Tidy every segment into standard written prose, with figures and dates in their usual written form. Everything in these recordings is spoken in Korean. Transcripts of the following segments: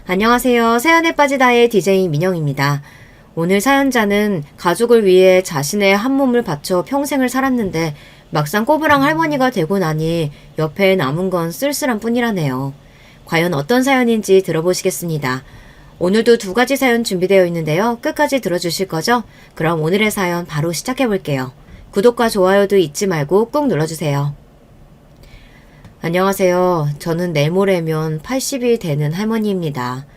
안녕하세요. 사연에 빠지다의 DJ 민영입니다. 오늘 사연자는 가족을 위해 자신의 한 몸을 바쳐 평생을 살았는데 막상 꼬부랑 할머니가 되고 나니 옆에 남은 건 쓸쓸한 뿐이라네요. 과연 어떤 사연인지 들어보시겠습니다. 오늘도 두 가지 사연 준비되어 있는데요. 끝까지 들어주실 거죠? 그럼 오늘의 사연 바로 시작해 볼게요. 구독과 좋아요도 잊지 말고 꾹 눌러주세요. 안녕하세요. 저는 내모레면 80이 되는 할머니입니다.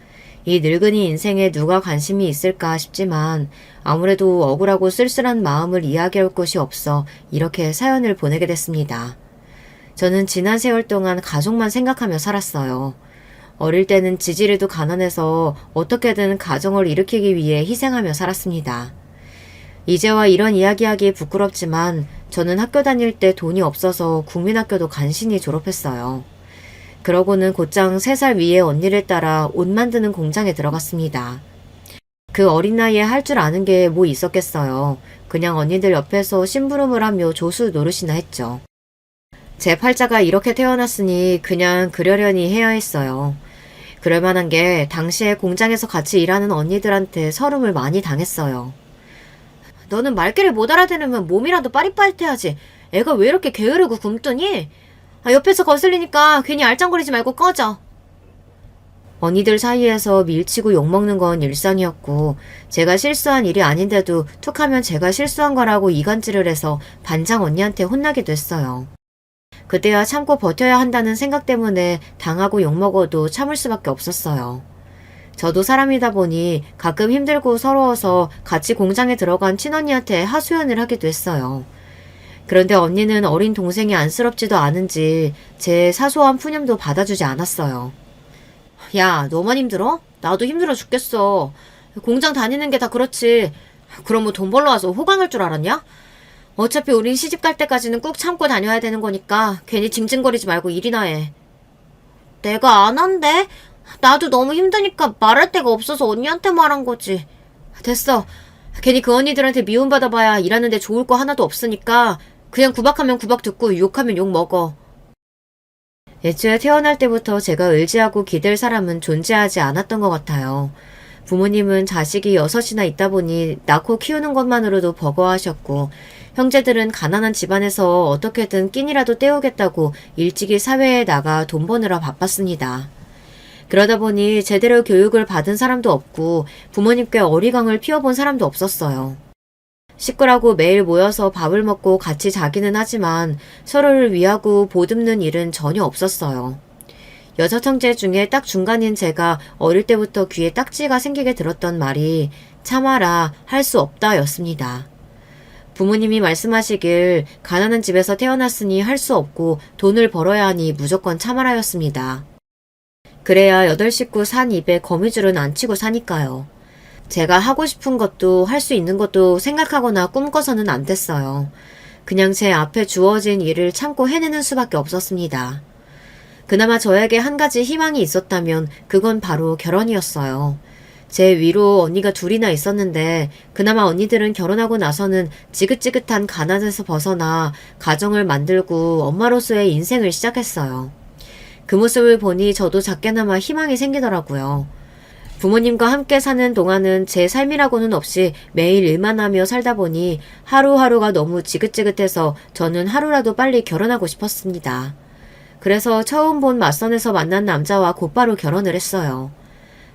이 늙은이 인생에 누가 관심이 있을까 싶지만 아무래도 억울하고 쓸쓸한 마음을 이야기할 곳이 없어 이렇게 사연을 보내게 됐습니다. 저는 지난 세월 동안 가족만 생각하며 살았어요. 어릴 때는 지지리도 가난해서 어떻게든 가정을 일으키기 위해 희생하며 살았습니다. 이제와 이런 이야기하기 부끄럽지만 저는 학교 다닐 때 돈이 없어서 국민학교도 간신히 졸업했어요. 그러고는 곧장 3살 위의 언니를 따라 옷 만드는 공장에 들어갔습니다. 그 어린 나이에 할 줄 아는 게 뭐 있었겠어요. 그냥 언니들 옆에서 심부름을 하며 조수 노릇이나 했죠. 제 팔자가 이렇게 태어났으니 그냥 그러려니 해야 했어요. 그럴 만한 게 당시에 공장에서 같이 일하는 언니들한테 서름을 많이 당했어요. 너는 말귀를 못 알아들으면 몸이라도 빠릿빠릿해야지. 애가 왜 이렇게 게으르고 굼뜨니? 옆에서 거슬리니까 괜히 알짱거리지 말고 꺼져. 언니들 사이에서 밀치고 욕먹는 건 일상이었고 제가 실수한 일이 아닌데도 툭하면 제가 실수한 거라고 이간질을 해서 반장 언니한테 혼나기도 했어요. 그때야 참고 버텨야 한다는 생각 때문에 당하고 욕먹어도 참을 수밖에 없었어요. 저도 사람이다 보니 가끔 힘들고 서러워서 같이 공장에 들어간 친언니한테 하소연을 하기도 했어요. 그런데 언니는 어린 동생이 안쓰럽지도 않은지 제 사소한 푸념도 받아주지 않았어요. 야, 너만 힘들어? 나도 힘들어 죽겠어. 공장 다니는 게 다 그렇지. 그럼 뭐 돈 벌러 와서 호강할 줄 알았냐? 어차피 우린 시집 갈 때까지는 꾹 참고 다녀야 되는 거니까 괜히 징징거리지 말고 일이나 해. 내가 안 한대? 나도 너무 힘드니까 말할 데가 없어서 언니한테 말한 거지. 됐어. 괜히 그 언니들한테 미움받아봐야 일하는데 좋을 거 하나도 없으니까 그냥 구박하면 구박 듣고 욕하면 욕 먹어. 애초에 태어날 때부터 제가 의지하고 기댈 사람은 존재하지 않았던 것 같아요. 부모님은 자식이 6이나 있다 보니 낳고 키우는 것만으로도 버거워하셨고 형제들은 가난한 집안에서 어떻게든 끼니라도 때우겠다고 일찍이 사회에 나가 돈 버느라 바빴습니다. 그러다 보니 제대로 교육을 받은 사람도 없고 부모님께 어리광을 피워본 사람도 없었어요. 식구라고 매일 모여서 밥을 먹고 같이 자기는 하지만 서로를 위하고 보듬는 일은 전혀 없었어요. 6형제 중에 딱 중간인 제가 어릴 때부터 귀에 딱지가 생기게 들었던 말이 참아라, 할 수 없다 였습니다. 부모님이 말씀하시길 가난한 집에서 태어났으니 할 수 없고 돈을 벌어야 하니 무조건 참아라 였습니다. 그래야 8식구 산 입에 거미줄은 안 치고 사니까요. 제가 하고 싶은 것도 할 수 있는 것도 생각하거나 꿈꿔서는 안 됐어요. 그냥 제 앞에 주어진 일을 참고 해내는 수밖에 없었습니다. 그나마 저에게 한 가지 희망이 있었다면 그건 바로 결혼이었어요. 제 위로 언니가 2이나 있었는데 그나마 언니들은 결혼하고 나서는 지긋지긋한 가난에서 벗어나 가정을 만들고 엄마로서의 인생을 시작했어요. 그 모습을 보니 저도 작게나마 희망이 생기더라고요. 부모님과 함께 사는 동안은 제 삶이라고는 없이 매일 일만 하며 살다 보니 하루하루가 너무 지긋지긋해서 저는 하루라도 빨리 결혼하고 싶었습니다. 그래서 처음 본 맞선에서 만난 남자와 곧바로 결혼을 했어요.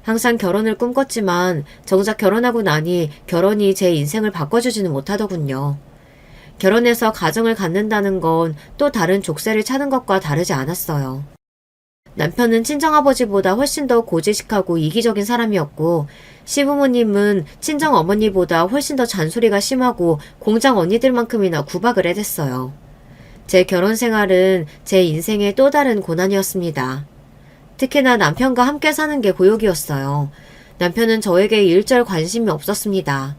항상 결혼을 꿈꿨지만 정작 결혼하고 나니 결혼이 제 인생을 바꿔주지는 못하더군요. 결혼해서 가정을 갖는다는 건 또 다른 족쇄를 차는 것과 다르지 않았어요. 남편은 친정아버지보다 훨씬 더 고지식하고 이기적인 사람이었고 시부모님은 친정어머니보다 훨씬 더 잔소리가 심하고 공장 언니들만큼이나 구박을 해댔어요. 제 결혼 생활은 제 인생의 또 다른 고난이었습니다. 특히나 남편과 함께 사는 게 고역이었어요. 남편은 저에게 일절 관심이 없었습니다.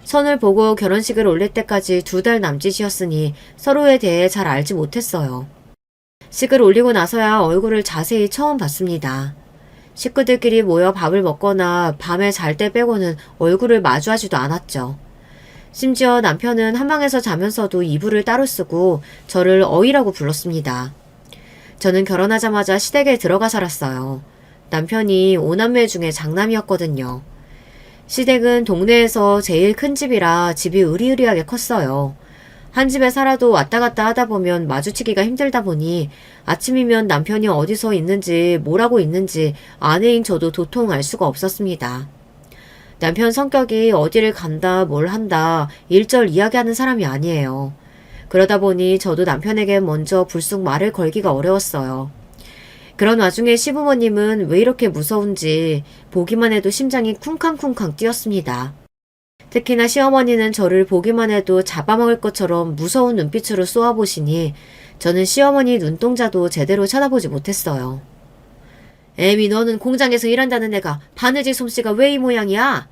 선을 보고 결혼식을 올릴 때까지 2달 남짓이었으니 서로에 대해 잘 알지 못했어요. 식을 올리고 나서야 얼굴을 자세히 처음 봤습니다. 식구들끼리 모여 밥을 먹거나 밤에 잘 때 빼고는 얼굴을 마주하지도 않았죠. 심지어 남편은 한방에서 자면서도 이불을 따로 쓰고 저를 어이라고 불렀습니다. 저는 결혼하자마자 시댁에 들어가 살았어요. 남편이 5남매 중에 장남이었거든요. 시댁은 동네에서 제일 큰 집이라 집이 으리으리하게 컸어요. 한 집에 살아도 왔다 갔다 하다 보면 마주치기가 힘들다 보니 아침이면 남편이 어디서 있는지 뭘 하고 있는지 아내인 저도 도통 알 수가 없었습니다. 남편 성격이 어디를 간다 뭘 한다 일절 이야기하는 사람이 아니에요. 그러다 보니 저도 남편에게 먼저 불쑥 말을 걸기가 어려웠어요. 그런 와중에 시부모님은 왜 이렇게 무서운지 보기만 해도 심장이 쿵쾅쿵쾅 뛰었습니다. 특히나 시어머니는 저를 보기만 해도 잡아먹을 것처럼 무서운 눈빛으로 쏘아보시니 저는 시어머니 눈동자도 제대로 쳐다보지 못했어요. 애미 너는 공장에서 일한다는 애가 바느질 솜씨가 왜 이 모양이야?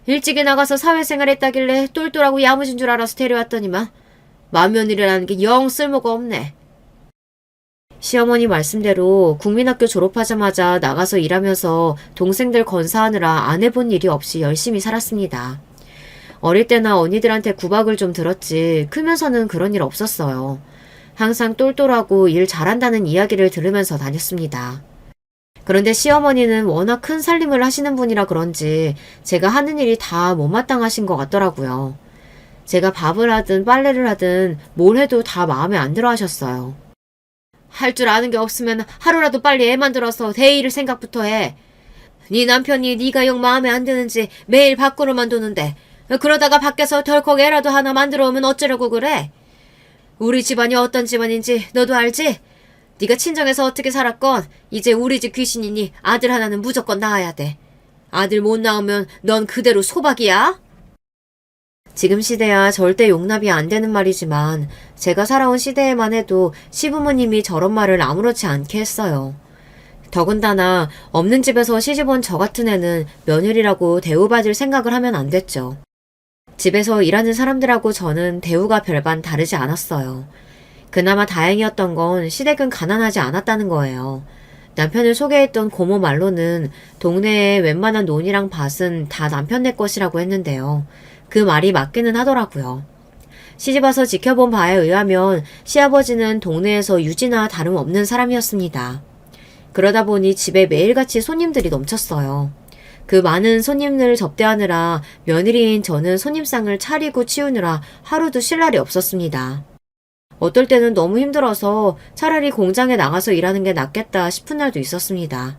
일찍이 나가서 사회생활 했다길래 똘똘하고 야무진 줄 알아서 데려왔더니만 맏며느리라는 게 영 쓸모가 없네. 시어머니 말씀대로 국민학교 졸업하자마자 나가서 일하면서 동생들 건사하느라 안 해본 일이 없이 열심히 살았습니다. 어릴 때나 언니들한테 구박을 좀 들었지 크면서는 그런 일 없었어요. 항상 똘똘하고 일 잘한다는 이야기를 들으면서 다녔습니다. 그런데 시어머니는 워낙 큰 살림을 하시는 분이라 그런지 제가 하는 일이 다 못마땅하신 것 같더라고요. 제가 밥을 하든 빨래를 하든 뭘 해도 다 마음에 안 들어 하셨어요. 할 줄 아는 게 없으면 하루라도 빨리 애 만들어서 대일을 생각부터 해. 네 남편이 네가 영 마음에 안 드는지 매일 밖으로만 도는데 그러다가 밖에서 덜컥 애라도 하나 만들어 오면 어쩌려고 그래? 우리 집안이 어떤 집안인지 너도 알지? 네가 친정에서 어떻게 살았건 이제 우리 집 귀신이니 아들 하나는 무조건 낳아야 돼. 아들 못 낳으면 넌 그대로 소박이야? 지금 시대야 절대 용납이 안 되는 말이지만 제가 살아온 시대에만 해도 시부모님이 저런 말을 아무렇지 않게 했어요. 더군다나 없는 집에서 시집온 저 같은 애는 며느리라고 대우받을 생각을 하면 안 됐죠. 집에서 일하는 사람들하고 저는 대우가 별반 다르지 않았어요. 그나마 다행이었던 건 시댁은 가난하지 않았다는 거예요. 남편을 소개했던 고모 말로는 동네에 웬만한 논이랑 밭은 다 남편네 것이라고 했는데요. 그 말이 맞기는 하더라고요. 시집와서 지켜본 바에 의하면 시아버지는 동네에서 유지나 다름없는 사람이었습니다. 그러다 보니 집에 매일같이 손님들이 넘쳤어요. 그 많은 손님을 접대하느라 며느리인 저는 손님상을 차리고 치우느라 하루도 쉴 날이 없었습니다. 어떨 때는 너무 힘들어서 차라리 공장에 나가서 일하는 게 낫겠다 싶은 날도 있었습니다.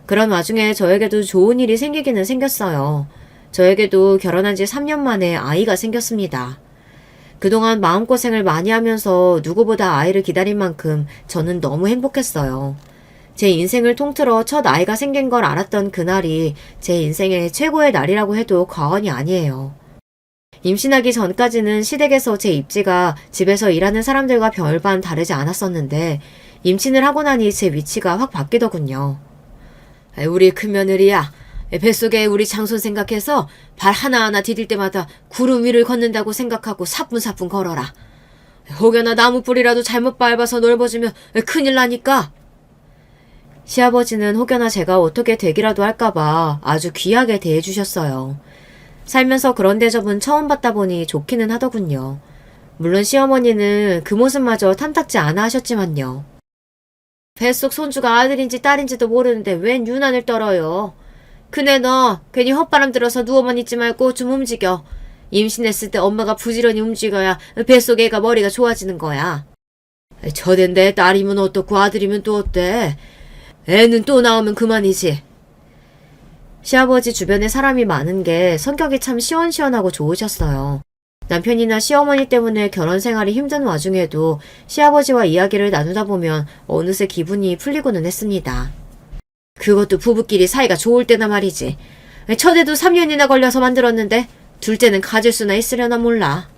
그런 와중에 저에게도 좋은 일이 생기기는 생겼어요. 저에게도 결혼한 지 3년 만에 아이가 생겼습니다. 그동안 마음고생을 많이 하면서 누구보다 아이를 기다린 만큼 저는 너무 행복했어요. 제 인생을 통틀어 첫 아이가 생긴 걸 알았던 그날이 제 인생의 최고의 날이라고 해도 과언이 아니에요. 임신하기 전까지는 시댁에서 제 입지가 집에서 일하는 사람들과 별반 다르지 않았었는데 임신을 하고 나니 제 위치가 확 바뀌더군요. 우리 큰며느리야. 뱃속에 우리 장손 생각해서 발 하나하나 디딜 때마다 구름 위를 걷는다고 생각하고 사뿐사뿐 걸어라. 혹여나 나무 뿌리라도 잘못 밟아서 넓어지면 큰일 나니까. 시아버지는 혹여나 제가 어떻게 되기라도 할까봐 아주 귀하게 대해주셨어요. 살면서 그런 대접은 처음 받다 보니 좋기는 하더군요. 물론 시어머니는 그 모습마저 탐탁지 않아 하셨지만요. 뱃속 손주가 아들인지 딸인지도 모르는데 웬 유난을 떨어요. 그네 너 괜히 헛바람 들어서 누워만 있지 말고 좀 움직여. 임신했을 때 엄마가 부지런히 움직여야 뱃속 애가 머리가 좋아지는 거야. 저댄데 딸이면 어떻고 아들이면 또 어때? 애는 또 나오면 그만이지. 시아버지 주변에 사람이 많은 게 성격이 참 시원시원하고 좋으셨어요. 남편이나 시어머니 때문에 결혼 생활이 힘든 와중에도 시아버지와 이야기를 나누다 보면 어느새 기분이 풀리고는 했습니다. 그것도 부부끼리 사이가 좋을 때나 말이지. 첫애도 3년이나 걸려서 만들었는데 둘째는 가질 수나 있으려나 몰라.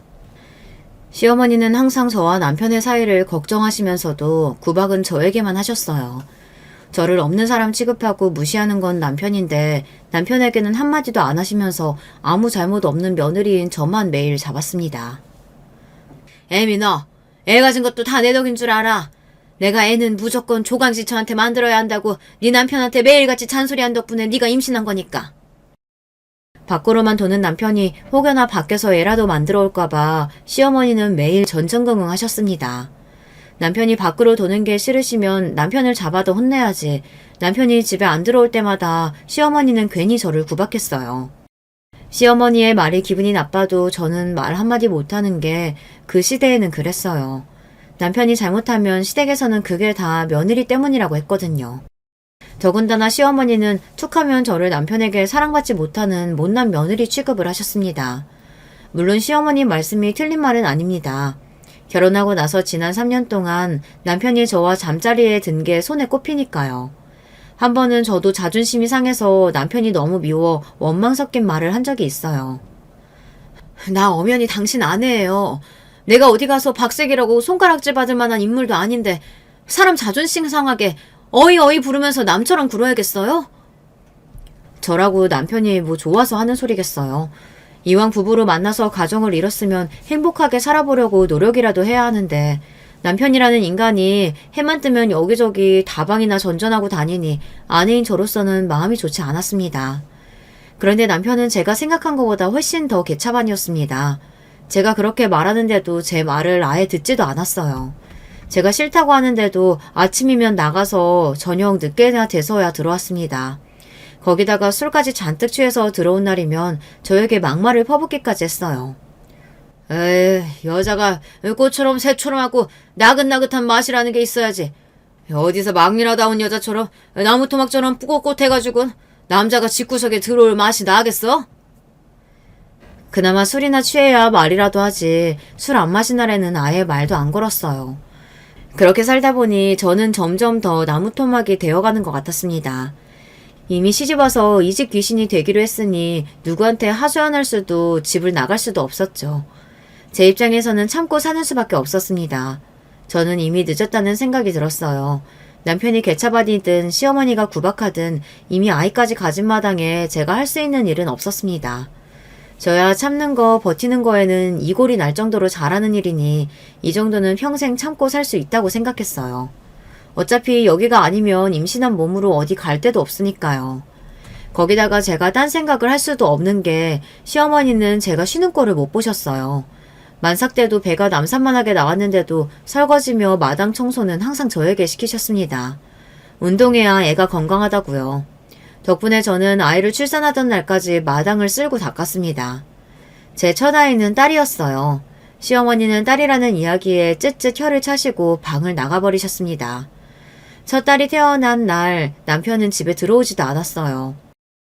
시어머니는 항상 저와 남편의 사이를 걱정하시면서도 구박은 저에게만 하셨어요. 저를 없는 사람 취급하고 무시하는 건 남편인데 남편에게는 한마디도 안 하시면서 아무 잘못 없는 며느리인 저만 매일 잡았습니다. 애미 너, 애 가진 것도 다 내 덕인 줄 알아. 내가 애는 무조건 조강지처한테 만들어야 한다고 네 남편한테 매일같이 잔소리한 덕분에 네가 임신한 거니까. 밖으로만 도는 남편이 혹여나 밖에서 애라도 만들어 올까봐 시어머니는 매일 전전긍긍 하셨습니다. 남편이 밖으로 도는 게 싫으시면 남편을 잡아도 혼내야지. 남편이 집에 안 들어올 때마다 시어머니는 괜히 저를 구박했어요. 시어머니의 말이 기분이 나빠도 저는 말 한마디 못하는 게 그 시대에는 그랬어요. 남편이 잘못하면 시댁에서는 그게 다 며느리 때문이라고 했거든요. 더군다나 시어머니는 툭하면 저를 남편에게 사랑받지 못하는 못난 며느리 취급을 하셨습니다. 물론 시어머니 말씀이 틀린 말은 아닙니다. 결혼하고 나서 지난 3년 동안 남편이 저와 잠자리에 든 게 손에 꼽히니까요. 한 번은 저도 자존심이 상해서 남편이 너무 미워 원망 섞인 말을 한 적이 있어요. 나 엄연히 당신 아내예요. 내가 어디 가서 박색이라고 손가락질 받을 만한 인물도 아닌데 사람 자존심 상하게 어이 부르면서 남처럼 굴어야겠어요? 저라고 남편이 뭐 좋아서 하는 소리겠어요. 이왕 부부로 만나서 가정을 이뤘으면 행복하게 살아보려고 노력이라도 해야 하는데 남편이라는 인간이 해만 뜨면 여기저기 다방이나 전전하고 다니니 아내인 저로서는 마음이 좋지 않았습니다. 그런데 남편은 제가 생각한 것보다 훨씬 더 개차반이었습니다. 제가 그렇게 말하는데도 제 말을 아예 듣지도 않았어요. 제가 싫다고 하는데도 아침이면 나가서 저녁 늦게나 돼서야 들어왔습니다. 거기다가 술까지 잔뜩 취해서 들어온 날이면 저에게 막말을 퍼붓기까지 했어요. 에이, 여자가 꽃처럼 새처럼 하고 나긋나긋한 맛이라는 게 있어야지. 어디서 막미라다운 여자처럼 나무토막처럼 뿌긋뿌긋해가지고 남자가 집구석에 들어올 맛이 나겠어? 그나마 술이나 취해야 말이라도 하지 술 안 마신 날에는 아예 말도 안 걸었어요. 그렇게 살다 보니 저는 점점 더 나무토막이 되어가는 것 같았습니다. 이미 시집와서 이 집 귀신이 되기로 했으니 누구한테 하소연할 수도 집을 나갈 수도 없었죠. 제 입장에서는 참고 사는 수밖에 없었습니다. 저는 이미 늦었다는 생각이 들었어요. 남편이 개차반이든 시어머니가 구박하든 이미 아이까지 가진 마당에 제가 할 수 있는 일은 없었습니다. 저야 참는 거 버티는 거에는 이골이 날 정도로 잘하는 일이니 이 정도는 평생 참고 살 수 있다고 생각했어요. 어차피 여기가 아니면 임신한 몸으로 어디 갈 데도 없으니까요. 거기다가 제가 딴 생각을 할 수도 없는 게 시어머니는 제가 쉬는 꼴을 못 보셨어요. 만삭 때도 배가 남산만하게 나왔는데도 설거지며 마당 청소는 항상 저에게 시키셨습니다. 운동해야 애가 건강하다고요. 덕분에 저는 아이를 출산하던 날까지 마당을 쓸고 닦았습니다. 제 첫 아이는 딸이었어요. 시어머니는 딸이라는 이야기에 쯧쯧 혀를 차시고 방을 나가버리셨습니다. 첫 딸이 태어난 날 남편은 집에 들어오지도 않았어요.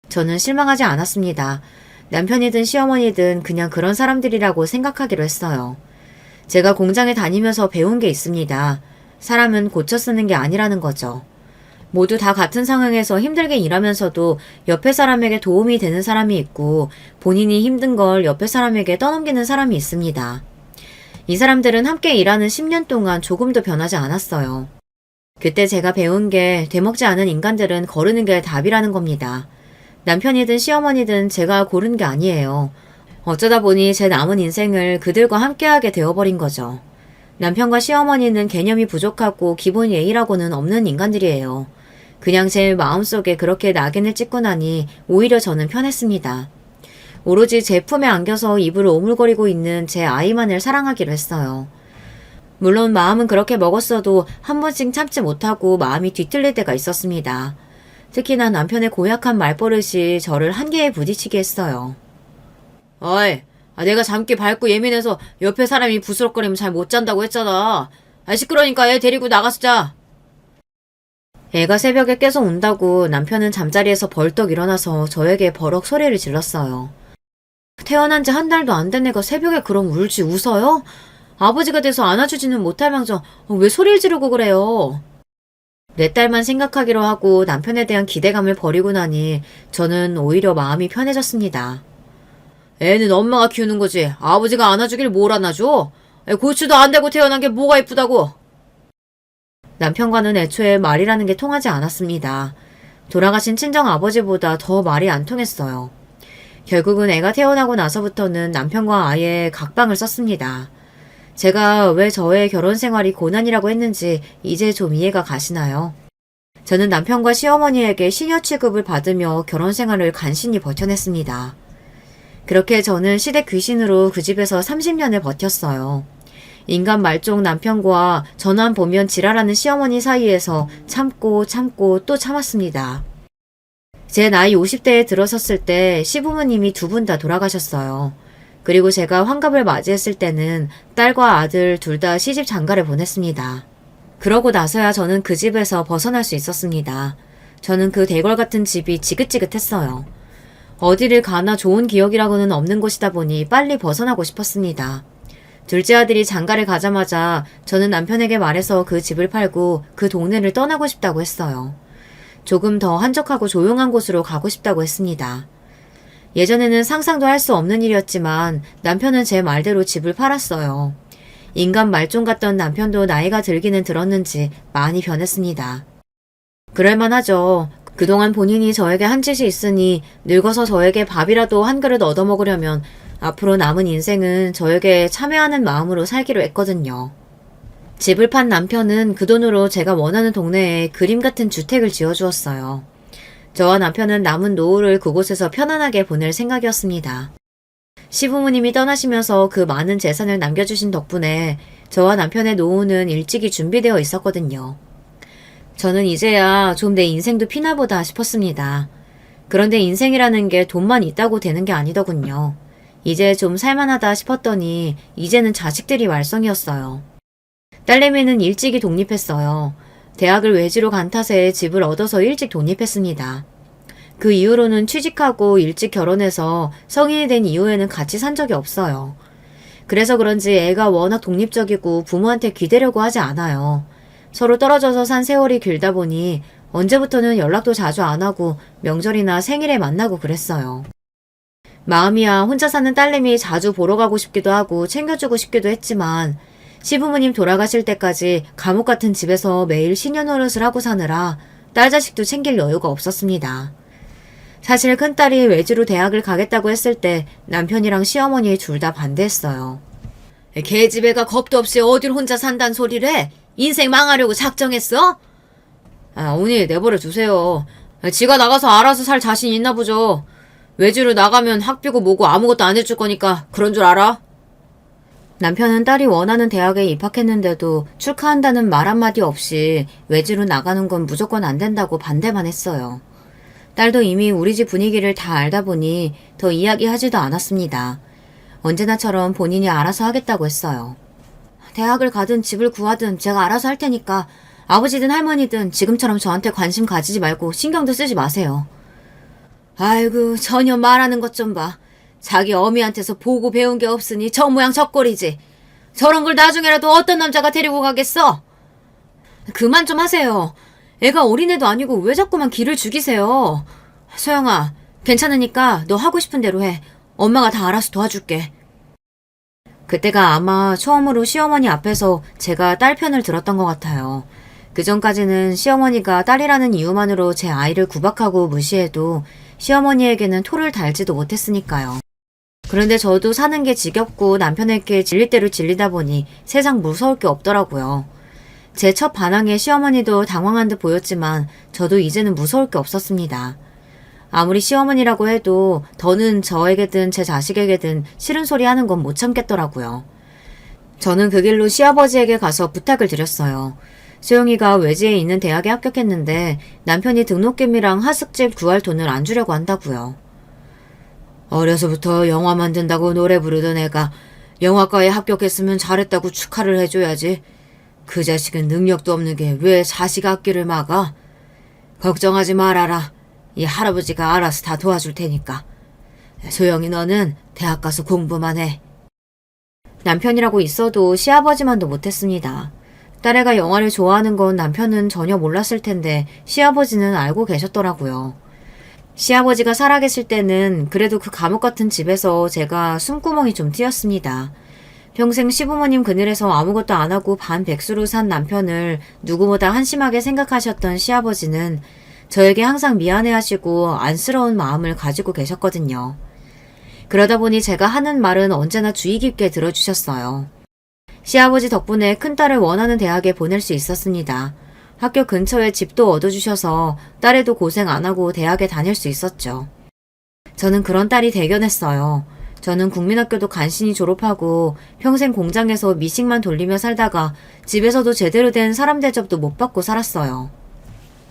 저는 실망하지 않았습니다. 남편이든 시어머니든 그냥 그런 사람들이라고 생각하기로 했어요. 제가 공장에 다니면서 배운 게 있습니다. 사람은 고쳐 쓰는 게 아니라는 거죠. 모두 다 같은 상황에서 힘들게 일하면서도 옆에 사람에게 도움이 되는 사람이 있고 본인이 힘든 걸 옆에 사람에게 떠넘기는 사람이 있습니다. 이 사람들은 함께 일하는 10년 동안 조금도 변하지 않았어요. 그때 제가 배운 게 되먹지 않은 인간들은 거르는 게 답이라는 겁니다. 남편이든 시어머니든 제가 고른 게 아니에요. 어쩌다 보니 제 남은 인생을 그들과 함께하게 되어버린 거죠. 남편과 시어머니는 개념이 부족하고 기본 예의라고는 없는 인간들이에요. 그냥 제 마음속에 그렇게 낙인을 찍고 나니 오히려 저는 편했습니다. 오로지 제 품에 안겨서 입을 오물거리고 있는 제 아이만을 사랑하기로 했어요. 물론 마음은 그렇게 먹었어도 한 번씩 참지 못하고 마음이 뒤틀릴 때가 있었습니다. 특히나 남편의 고약한 말버릇이 저를 한계에 부딪히게 했어요. 어이, 내가 잠기 밝고 예민해서 옆에 사람이 부스럭거리면 잘 못 잔다고 했잖아. 시끄러우니까 애 데리고 나가서 자. 애가 새벽에 깨서 운다고 남편은 잠자리에서 벌떡 일어나서 저에게 버럭 소리를 질렀어요. 태어난 지 한 달도 안 된 애가 새벽에 그럼 울지 웃어요? 아버지가 돼서 안아주지는 못할 망정 왜 소리를 지르고 그래요? 내 딸만 생각하기로 하고 남편에 대한 기대감을 버리고 나니 저는 오히려 마음이 편해졌습니다. 애는 엄마가 키우는 거지 아버지가 안아주길 뭘 안아줘? 고추도 안 대고 태어난 게 뭐가 이쁘다고? 남편과는 애초에 말이라는 게 통하지 않았습니다. 돌아가신 친정아버지보다 더 말이 안 통했어요. 결국은 애가 태어나고 나서부터는 남편과 아예 각방을 썼습니다. 제가 왜 저의 결혼 생활이 고난이라고 했는지 이제 좀 이해가 가시나요? 저는 남편과 시어머니에게 시녀 취급을 받으며 결혼 생활을 간신히 버텨냈습니다. 그렇게 저는 시댁 귀신으로 그 집에서 30년을 버텼어요. 인간 말종 남편과 전화 보면 지랄하는 시어머니 사이에서 참고 또 참았습니다. 제 나이 50대에 들어섰을 때 시부모님이 두 분 다 돌아가셨어요. 그리고 제가 환갑을 맞이했을 때는 딸과 아들 둘 다 시집 장가를 보냈습니다. 그러고 나서야 저는 그 집에서 벗어날 수 있었습니다. 저는 그 대궐 같은 집이 지긋지긋했어요. 어디를 가나 좋은 기억이라고는 없는 곳이다 보니 빨리 벗어나고 싶었습니다. 둘째 아들이 장가를 가자마자 저는 남편에게 말해서 그 집을 팔고 그 동네를 떠나고 싶다고 했어요. 조금 더 한적하고 조용한 곳으로 가고 싶다고 했습니다. 예전에는 상상도 할 수 없는 일이었지만 남편은 제 말대로 집을 팔았어요. 인간 말종 같던 남편도 나이가 들기는 들었는지 많이 변했습니다. 그럴만하죠. 그동안 본인이 저에게 한 짓이 있으니 늙어서 저에게 밥이라도 한 그릇 얻어먹으려면 앞으로 남은 인생은 저에게 참여하는 마음으로 살기로 했거든요. 집을 판 남편은 그 돈으로 제가 원하는 동네에 그림 같은 주택을 지어주었어요. 저와 남편은 남은 노후를 그곳에서 편안하게 보낼 생각이었습니다. 시부모님이 떠나시면서 그 많은 재산을 남겨주신 덕분에 저와 남편의 노후는 일찍이 준비되어 있었거든요. 저는 이제야 좀 내 인생도 피나보다 싶었습니다. 그런데 인생이라는 게 돈만 있다고 되는 게 아니더군요. 이제 좀 살만하다 싶었더니 이제는 자식들이 말썽이었어요. 딸내미는 일찍이 독립했어요. 대학을 외지로 간 탓에 집을 얻어서 일찍 독립했습니다. 그 이후로는 취직하고 일찍 결혼해서 성인이 된 이후에는 같이 산 적이 없어요. 그래서 그런지 애가 워낙 독립적이고 부모한테 기대려고 하지 않아요. 서로 떨어져서 산 세월이 길다 보니 언제부터는 연락도 자주 안 하고 명절이나 생일에 만나고 그랬어요. 마음이야 혼자 사는 딸내미 자주 보러 가고 싶기도 하고 챙겨주고 싶기도 했지만 시부모님 돌아가실 때까지 감옥 같은 집에서 매일 신년노릇을 하고 사느라 딸 자식도 챙길 여유가 없었습니다. 사실 큰딸이 외지로 대학을 가겠다고 했을 때 남편이랑 시어머니 둘 다 반대했어요. 걔집애가 겁도 없이 어딜 혼자 산단 소리를 해? 인생 망하려고 작정했어? 어머니 내버려 두세요. 지가 나가서 알아서 살 자신 있나 보죠. 외지로 나가면 학비고 뭐고 아무것도 안 해줄 거니까 그런 줄 알아? 남편은 딸이 원하는 대학에 입학했는데도 축하한다는 말 한마디 없이 외지로 나가는 건 무조건 안 된다고 반대만 했어요. 딸도 이미 우리 집 분위기를 다 알다 보니 더 이야기하지도 않았습니다. 언제나처럼 본인이 알아서 하겠다고 했어요. 대학을 가든 집을 구하든 제가 알아서 할 테니까 아버지든 할머니든 지금처럼 저한테 관심 가지지 말고 신경도 쓰지 마세요. 아이고 전혀 말하는 것 좀 봐. 자기 어미한테서 보고 배운 게 없으니 저 모양 저 꼴이지. 저런 걸 나중에라도 어떤 남자가 데리고 가겠어? 그만 좀 하세요. 애가 어린애도 아니고 왜 자꾸만 기를 죽이세요. 소영아, 괜찮으니까 너 하고 싶은 대로 해. 엄마가 다 알아서 도와줄게. 그때가 아마 처음으로 시어머니 앞에서 제가 딸 편을 들었던 것 같아요. 그전까지는 시어머니가 딸이라는 이유만으로 제 아이를 구박하고 무시해도 시어머니에게는 토를 달지도 못했으니까요. 그런데 저도 사는 게 지겹고 남편에게 질릴 대로 질리다 보니 세상 무서울 게 없더라고요. 제 첫 반항에 시어머니도 당황한 듯 보였지만 저도 이제는 무서울 게 없었습니다. 아무리 시어머니라고 해도 더는 저에게든 제 자식에게든 싫은 소리 하는 건 못 참겠더라고요. 저는 그 길로 시아버지에게 가서 부탁을 드렸어요. 소영이가 외지에 있는 대학에 합격했는데 남편이 등록금이랑 하숙집 구할 돈을 안 주려고 한다고요. 어려서부터 영화 만든다고 노래 부르던 애가 영화과에 합격했으면 잘했다고 축하를 해줘야지. 그 자식은 능력도 없는 게 왜 자식 앞길을 막아? 걱정하지 말아라. 이 할아버지가 알아서 다 도와줄 테니까. 소영이 너는 대학 가서 공부만 해. 남편이라고 있어도 시아버지만도 못했습니다. 딸애가 영화를 좋아하는 건 남편은 전혀 몰랐을 텐데 시아버지는 알고 계셨더라고요. 시아버지가 살아계실 때는 그래도 그 감옥 같은 집에서 제가 숨구멍이 좀 트였습니다. 평생 시부모님 그늘에서 아무것도 안 하고 반백수로 산 남편을 누구보다 한심하게 생각하셨던 시아버지는 저에게 항상 미안해하시고 안쓰러운 마음을 가지고 계셨거든요. 그러다 보니 제가 하는 말은 언제나 주의 깊게 들어주셨어요. 시아버지 덕분에 큰딸을 원하는 대학에 보낼 수 있었습니다. 학교 근처에 집도 얻어주셔서 딸애도 고생 안 하고 대학에 다닐 수 있었죠. 저는 그런 딸이 대견했어요. 저는 국민학교도 간신히 졸업하고 평생 공장에서 미식만 돌리며 살다가 집에서도 제대로 된 사람 대접도 못 받고 살았어요.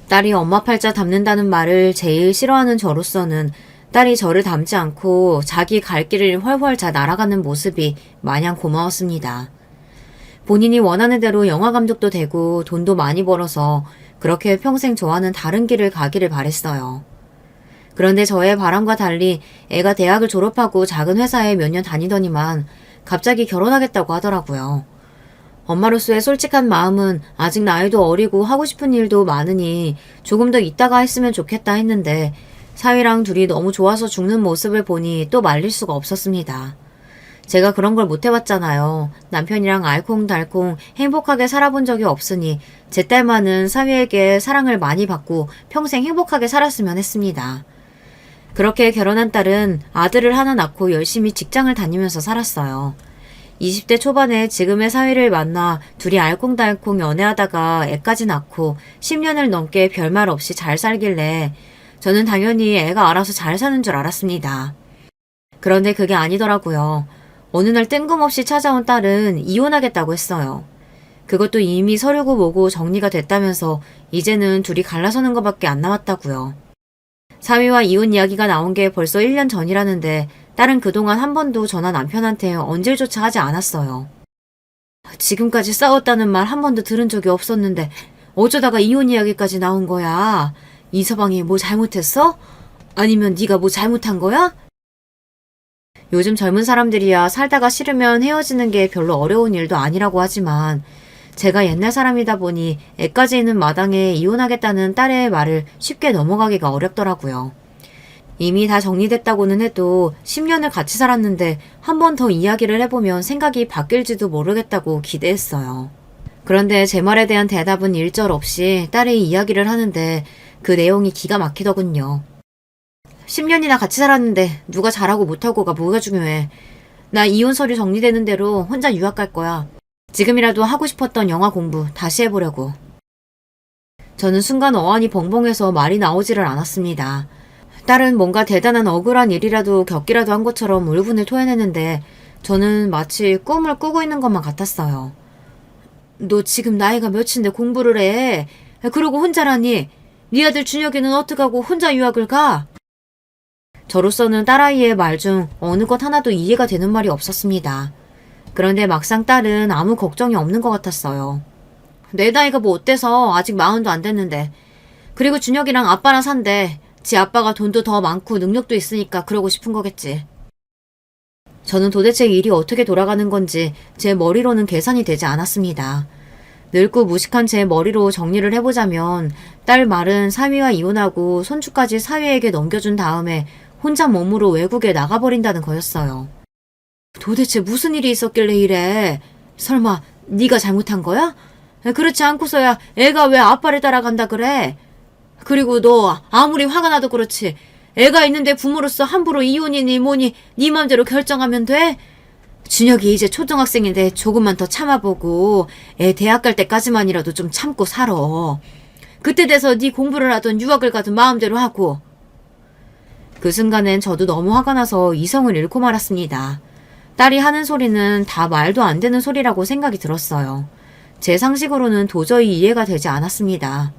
딸이 엄마 팔자 닮는다는 말을 제일 싫어하는 저로서는 딸이 저를 닮지 않고 자기 갈 길을 훨훨 잘 날아가는 모습이 마냥 고마웠습니다. 본인이 원하는 대로 영화 감독도 되고 돈도 많이 벌어서 그렇게 평생 저와는 다른 길을 가기를 바랬어요. 그런데 저의 바람과 달리 애가 대학을 졸업하고 작은 회사에 몇 년 다니더니만 갑자기 결혼하겠다고 하더라고요. 엄마로서의 솔직한 마음은 아직 나이도 어리고 하고 싶은 일도 많으니 조금 더 있다가 했으면 좋겠다 했는데 사위랑 둘이 너무 좋아서 죽는 모습을 보니 또 말릴 수가 없었습니다. 제가 그런 걸 못 해봤잖아요. 남편이랑 알콩달콩 행복하게 살아본 적이 없으니 제 딸만은 사위에게 사랑을 많이 받고 평생 행복하게 살았으면 했습니다. 그렇게 결혼한 딸은 아들을 하나 낳고 열심히 직장을 다니면서 살았어요. 20대 초반에 지금의 사위를 만나 둘이 알콩달콩 연애하다가 애까지 낳고 10년을 넘게 별말 없이 잘 살길래 저는 당연히 애가 알아서 잘 사는 줄 알았습니다. 그런데 그게 아니더라고요. 어느 날 뜬금없이 찾아온 딸은 이혼하겠다고 했어요. 그것도 이미 서류고 뭐고 정리가 됐다면서 이제는 둘이 갈라서는 것밖에 안 남았다고요. 사위와 이혼 이야기가 나온 게 벌써 1년 전이라는데 딸은 그동안 한 번도 전화 남편한테 언질조차 하지 않았어요. 지금까지 싸웠다는 말 한 번도 들은 적이 없었는데 어쩌다가 이혼 이야기까지 나온 거야? 이서방이 뭐 잘못했어? 아니면 네가 뭐 잘못한 거야? 요즘 젊은 사람들이야 살다가 싫으면 헤어지는 게 별로 어려운 일도 아니라고 하지만 제가 옛날 사람이다 보니 애까지 있는 마당에 이혼하겠다는 딸의 말을 쉽게 넘어가기가 어렵더라고요. 이미 다 정리됐다고는 해도 10년을 같이 살았는데 한 번 더 이야기를 해보면 생각이 바뀔지도 모르겠다고 기대했어요. 그런데 제 말에 대한 대답은 일절 없이 딸이 이야기를 하는데 그 내용이 기가 막히더군요. 10년이나 같이 살았는데 누가 잘하고 못하고가 뭐가 중요해. 나 이혼 서류 정리되는 대로 혼자 유학 갈 거야. 지금이라도 하고 싶었던 영화 공부 다시 해보려고. 저는 순간 어안이 벙벙해서 말이 나오지를 않았습니다. 딸은 뭔가 대단한 억울한 일이라도 겪기라도 한 것처럼 울분을 토해내는데 저는 마치 꿈을 꾸고 있는 것만 같았어요. 너 지금 나이가 몇인데 공부를 해? 그러고 혼자라니? 네 아들 준혁이는 어떡하고 혼자 유학을 가? 저로서는 딸아이의 말 중 어느 것 하나도 이해가 되는 말이 없었습니다. 그런데 막상 딸은 아무 걱정이 없는 것 같았어요. 내 나이가 뭐 어때서 아직 40도 안 됐는데. 그리고 준혁이랑 아빠랑 산대. 지 아빠가 돈도 더 많고 능력도 있으니까 그러고 싶은 거겠지. 저는 도대체 일이 어떻게 돌아가는 건지 제 머리로는 계산이 되지 않았습니다. 늙고 무식한 제 머리로 정리를 해보자면 딸 말은 사위와 이혼하고 손주까지 사위에게 넘겨준 다음에 혼자 몸으로 외국에 나가버린다는 거였어요. 도대체 무슨 일이 있었길래 이래? 설마 네가 잘못한 거야? 그렇지 않고서야 애가 왜 아빠를 따라간다 그래? 그리고 너 아무리 화가 나도 그렇지 애가 있는데 부모로서 함부로 이혼이니 뭐니 네 맘대로 결정하면 돼? 준혁이 이제 초등학생인데 조금만 더 참아보고 애 대학 갈 때까지만이라도 좀 참고 살아. 그때 돼서 네 공부를 하든 유학을 가든 마음대로 하고. 그 순간엔 저도 너무 화가 나서 이성을 잃고 말았습니다. 딸이 하는 소리는 다 말도 안 되는 소리라고 생각이 들었어요. 제 상식으로는 도저히 이해가 되지 않았습니다.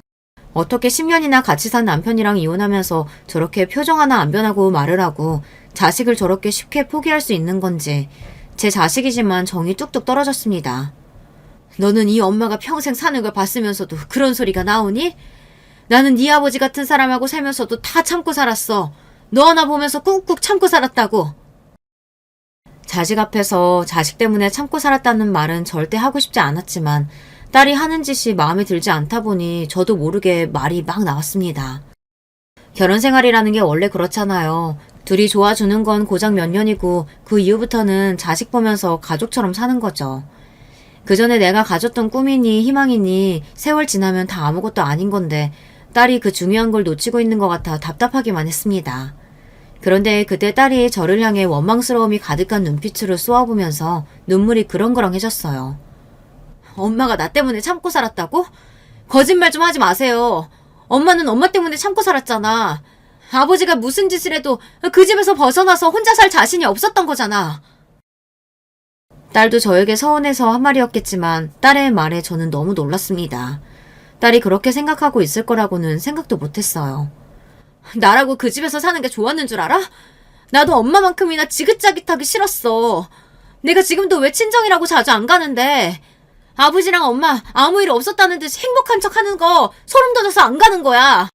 어떻게 10년이나 같이 산 남편이랑 이혼하면서 저렇게 표정 하나 안 변하고 말을 하고 자식을 저렇게 쉽게 포기할 수 있는 건지 제 자식이지만 정이 뚝뚝 떨어졌습니다. 너는 이 엄마가 평생 사는 걸 봤으면서도 그런 소리가 나오니? 나는 네 아버지 같은 사람하고 살면서도 다 참고 살았어. 너 하나 보면서 꾹꾹 참고 살았다고. 자식 앞에서 자식 때문에 참고 살았다는 말은 절대 하고 싶지 않았지만 딸이 하는 짓이 마음에 들지 않다 보니 저도 모르게 말이 막 나왔습니다. 결혼 생활이라는 게 원래 그렇잖아요. 둘이 좋아주는 건 고작 몇 년이고 그 이후부터는 자식 보면서 가족처럼 사는 거죠. 그 전에 내가 가졌던 꿈이니 희망이니 세월 지나면 다 아무것도 아닌 건데 딸이 그 중요한 걸 놓치고 있는 것 같아 답답하기만 했습니다. 그런데 그때 딸이 저를 향해 원망스러움이 가득한 눈빛으로 쏘아보면서 눈물이 그렁그렁해졌어요. 엄마가 나 때문에 참고 살았다고? 거짓말 좀 하지 마세요. 엄마는 엄마 때문에 참고 살았잖아. 아버지가 무슨 짓을 해도 그 집에서 벗어나서 혼자 살 자신이 없었던 거잖아. 딸도 저에게 서운해서 한 말이었겠지만 딸의 말에 저는 너무 놀랐습니다. 딸이 그렇게 생각하고 있을 거라고는 생각도 못했어요. 나라고 그 집에서 사는 게 좋았는 줄 알아? 나도 엄마만큼이나 지긋자깃하기 싫었어. 내가 지금도 왜 친정이라고 자주 안 가는데 아버지랑 엄마 아무 일 없었다는 듯이 행복한 척 하는 거 소름 돋아서 안 가는 거야.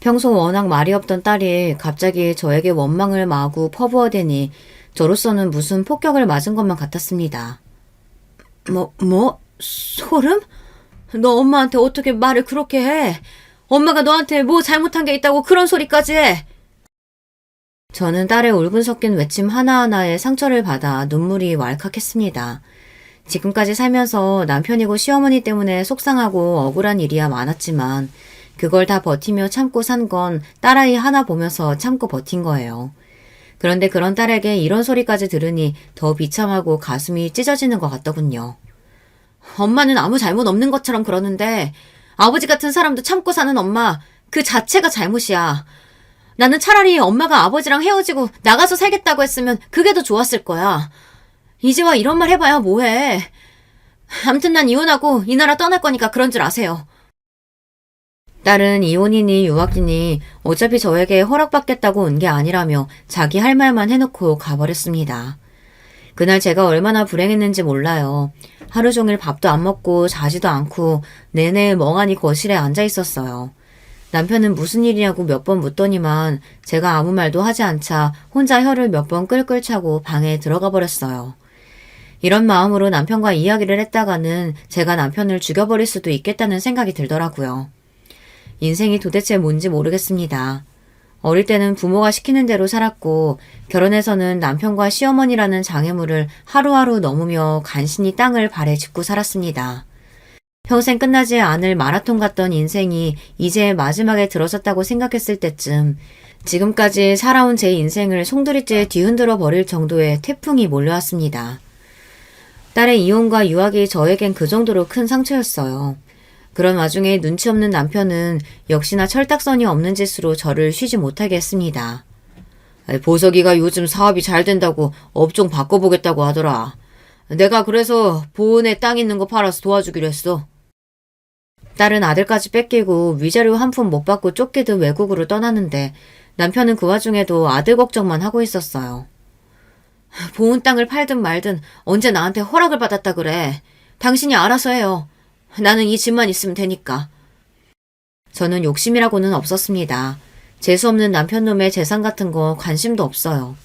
평소 워낙 말이 없던 딸이 갑자기 저에게 원망을 마구 퍼부어대니 저로서는 무슨 폭격을 맞은 것만 같았습니다. 소름? 너 엄마한테 어떻게 말을 그렇게 해? 엄마가 너한테 뭐 잘못한 게 있다고 그런 소리까지 해? 저는 딸의 울분 섞인 외침 하나하나에 상처를 받아 눈물이 왈칵했습니다. 지금까지 살면서 남편이고 시어머니 때문에 속상하고 억울한 일이야 많았지만 그걸 다 버티며 참고 산 건 딸아이 하나 보면서 참고 버틴 거예요. 그런데 그런 딸에게 이런 소리까지 들으니 더 비참하고 가슴이 찢어지는 것 같더군요. 엄마는 아무 잘못 없는 것처럼 그러는데 아버지 같은 사람도 참고 사는 엄마 그 자체가 잘못이야. 나는 차라리 엄마가 아버지랑 헤어지고 나가서 살겠다고 했으면 그게 더 좋았을 거야. 이제 와 이런 말 해봐야 뭐해. 암튼 난 이혼하고 이 나라 떠날 거니까 그런 줄 아세요. 딸은 이혼이니 유학이니 어차피 저에게 허락받겠다고 온 게 아니라며 자기 할 말만 해놓고 가버렸습니다. 그날 제가 얼마나 불행했는지 몰라요. 하루 종일 밥도 안 먹고 자지도 않고 내내 멍하니 거실에 앉아 있었어요. 남편은 무슨 일이냐고 몇 번 묻더니만 제가 아무 말도 하지 않자 혼자 혀를 몇 번 끌끌 차고 방에 들어가 버렸어요. 이런 마음으로 남편과 이야기를 했다가는 제가 남편을 죽여버릴 수도 있겠다는 생각이 들더라고요. 인생이 도대체 뭔지 모르겠습니다. 어릴 때는 부모가 시키는 대로 살았고 결혼해서는 남편과 시어머니라는 장애물을 하루하루 넘으며 간신히 땅을 발에 짚고 살았습니다. 평생 끝나지 않을 마라톤 같던 인생이 이제 마지막에 들어섰다고 생각했을 때쯤 지금까지 살아온 제 인생을 송두리째 뒤흔들어 버릴 정도의 태풍이 몰려왔습니다. 딸의 이혼과 유학이 저에겐 그 정도로 큰 상처였어요. 그런 와중에 눈치 없는 남편은 역시나 철딱선이 없는 짓으로 저를 쉬지 못하게 했습니다. 보석이가 요즘 사업이 잘 된다고 업종 바꿔보겠다고 하더라. 내가 그래서 보은에 땅 있는 거 팔아서 도와주기로 했어. 딸은 아들까지 뺏기고 위자료 한 푼 못 받고 쫓기듯 외국으로 떠났는데 남편은 그 와중에도 아들 걱정만 하고 있었어요. 보은 땅을 팔든 말든 언제 나한테 허락을 받았다 그래. 당신이 알아서 해요. 나는 이 집만 있으면 되니까. 저는 욕심이라고는 없었습니다. 재수없는 남편놈의 재산 같은 거 관심도 없어요.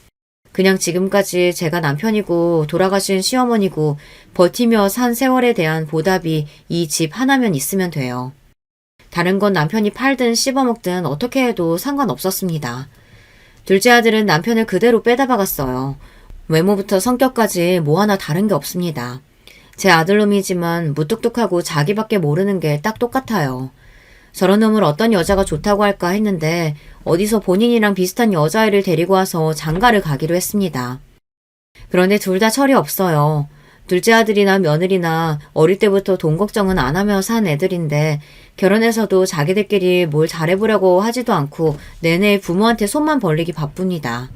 그냥 지금까지 제가 남편이고 돌아가신 시어머니고 버티며 산 세월에 대한 보답이 이 집 하나면 있으면 돼요. 다른 건 남편이 팔든 씹어먹든 어떻게 해도 상관없었습니다. 둘째 아들은 남편을 그대로 빼다 박았어요. 외모부터 성격까지 뭐 하나 다른 게 없습니다. 제 아들놈이지만 무뚝뚝하고 자기밖에 모르는 게 딱 똑같아요. 저런 놈을 어떤 여자가 좋다고 할까 했는데 어디서 본인이랑 비슷한 여자애를 데리고 와서 장가를 가기로 했습니다. 그런데 둘 다 철이 없어요. 둘째 아들이나 며느리나 어릴 때부터 돈 걱정은 안 하며 산 애들인데 결혼해서도 자기들끼리 뭘 잘해보려고 하지도 않고 내내 부모한테 손만 벌리기 바쁩니다.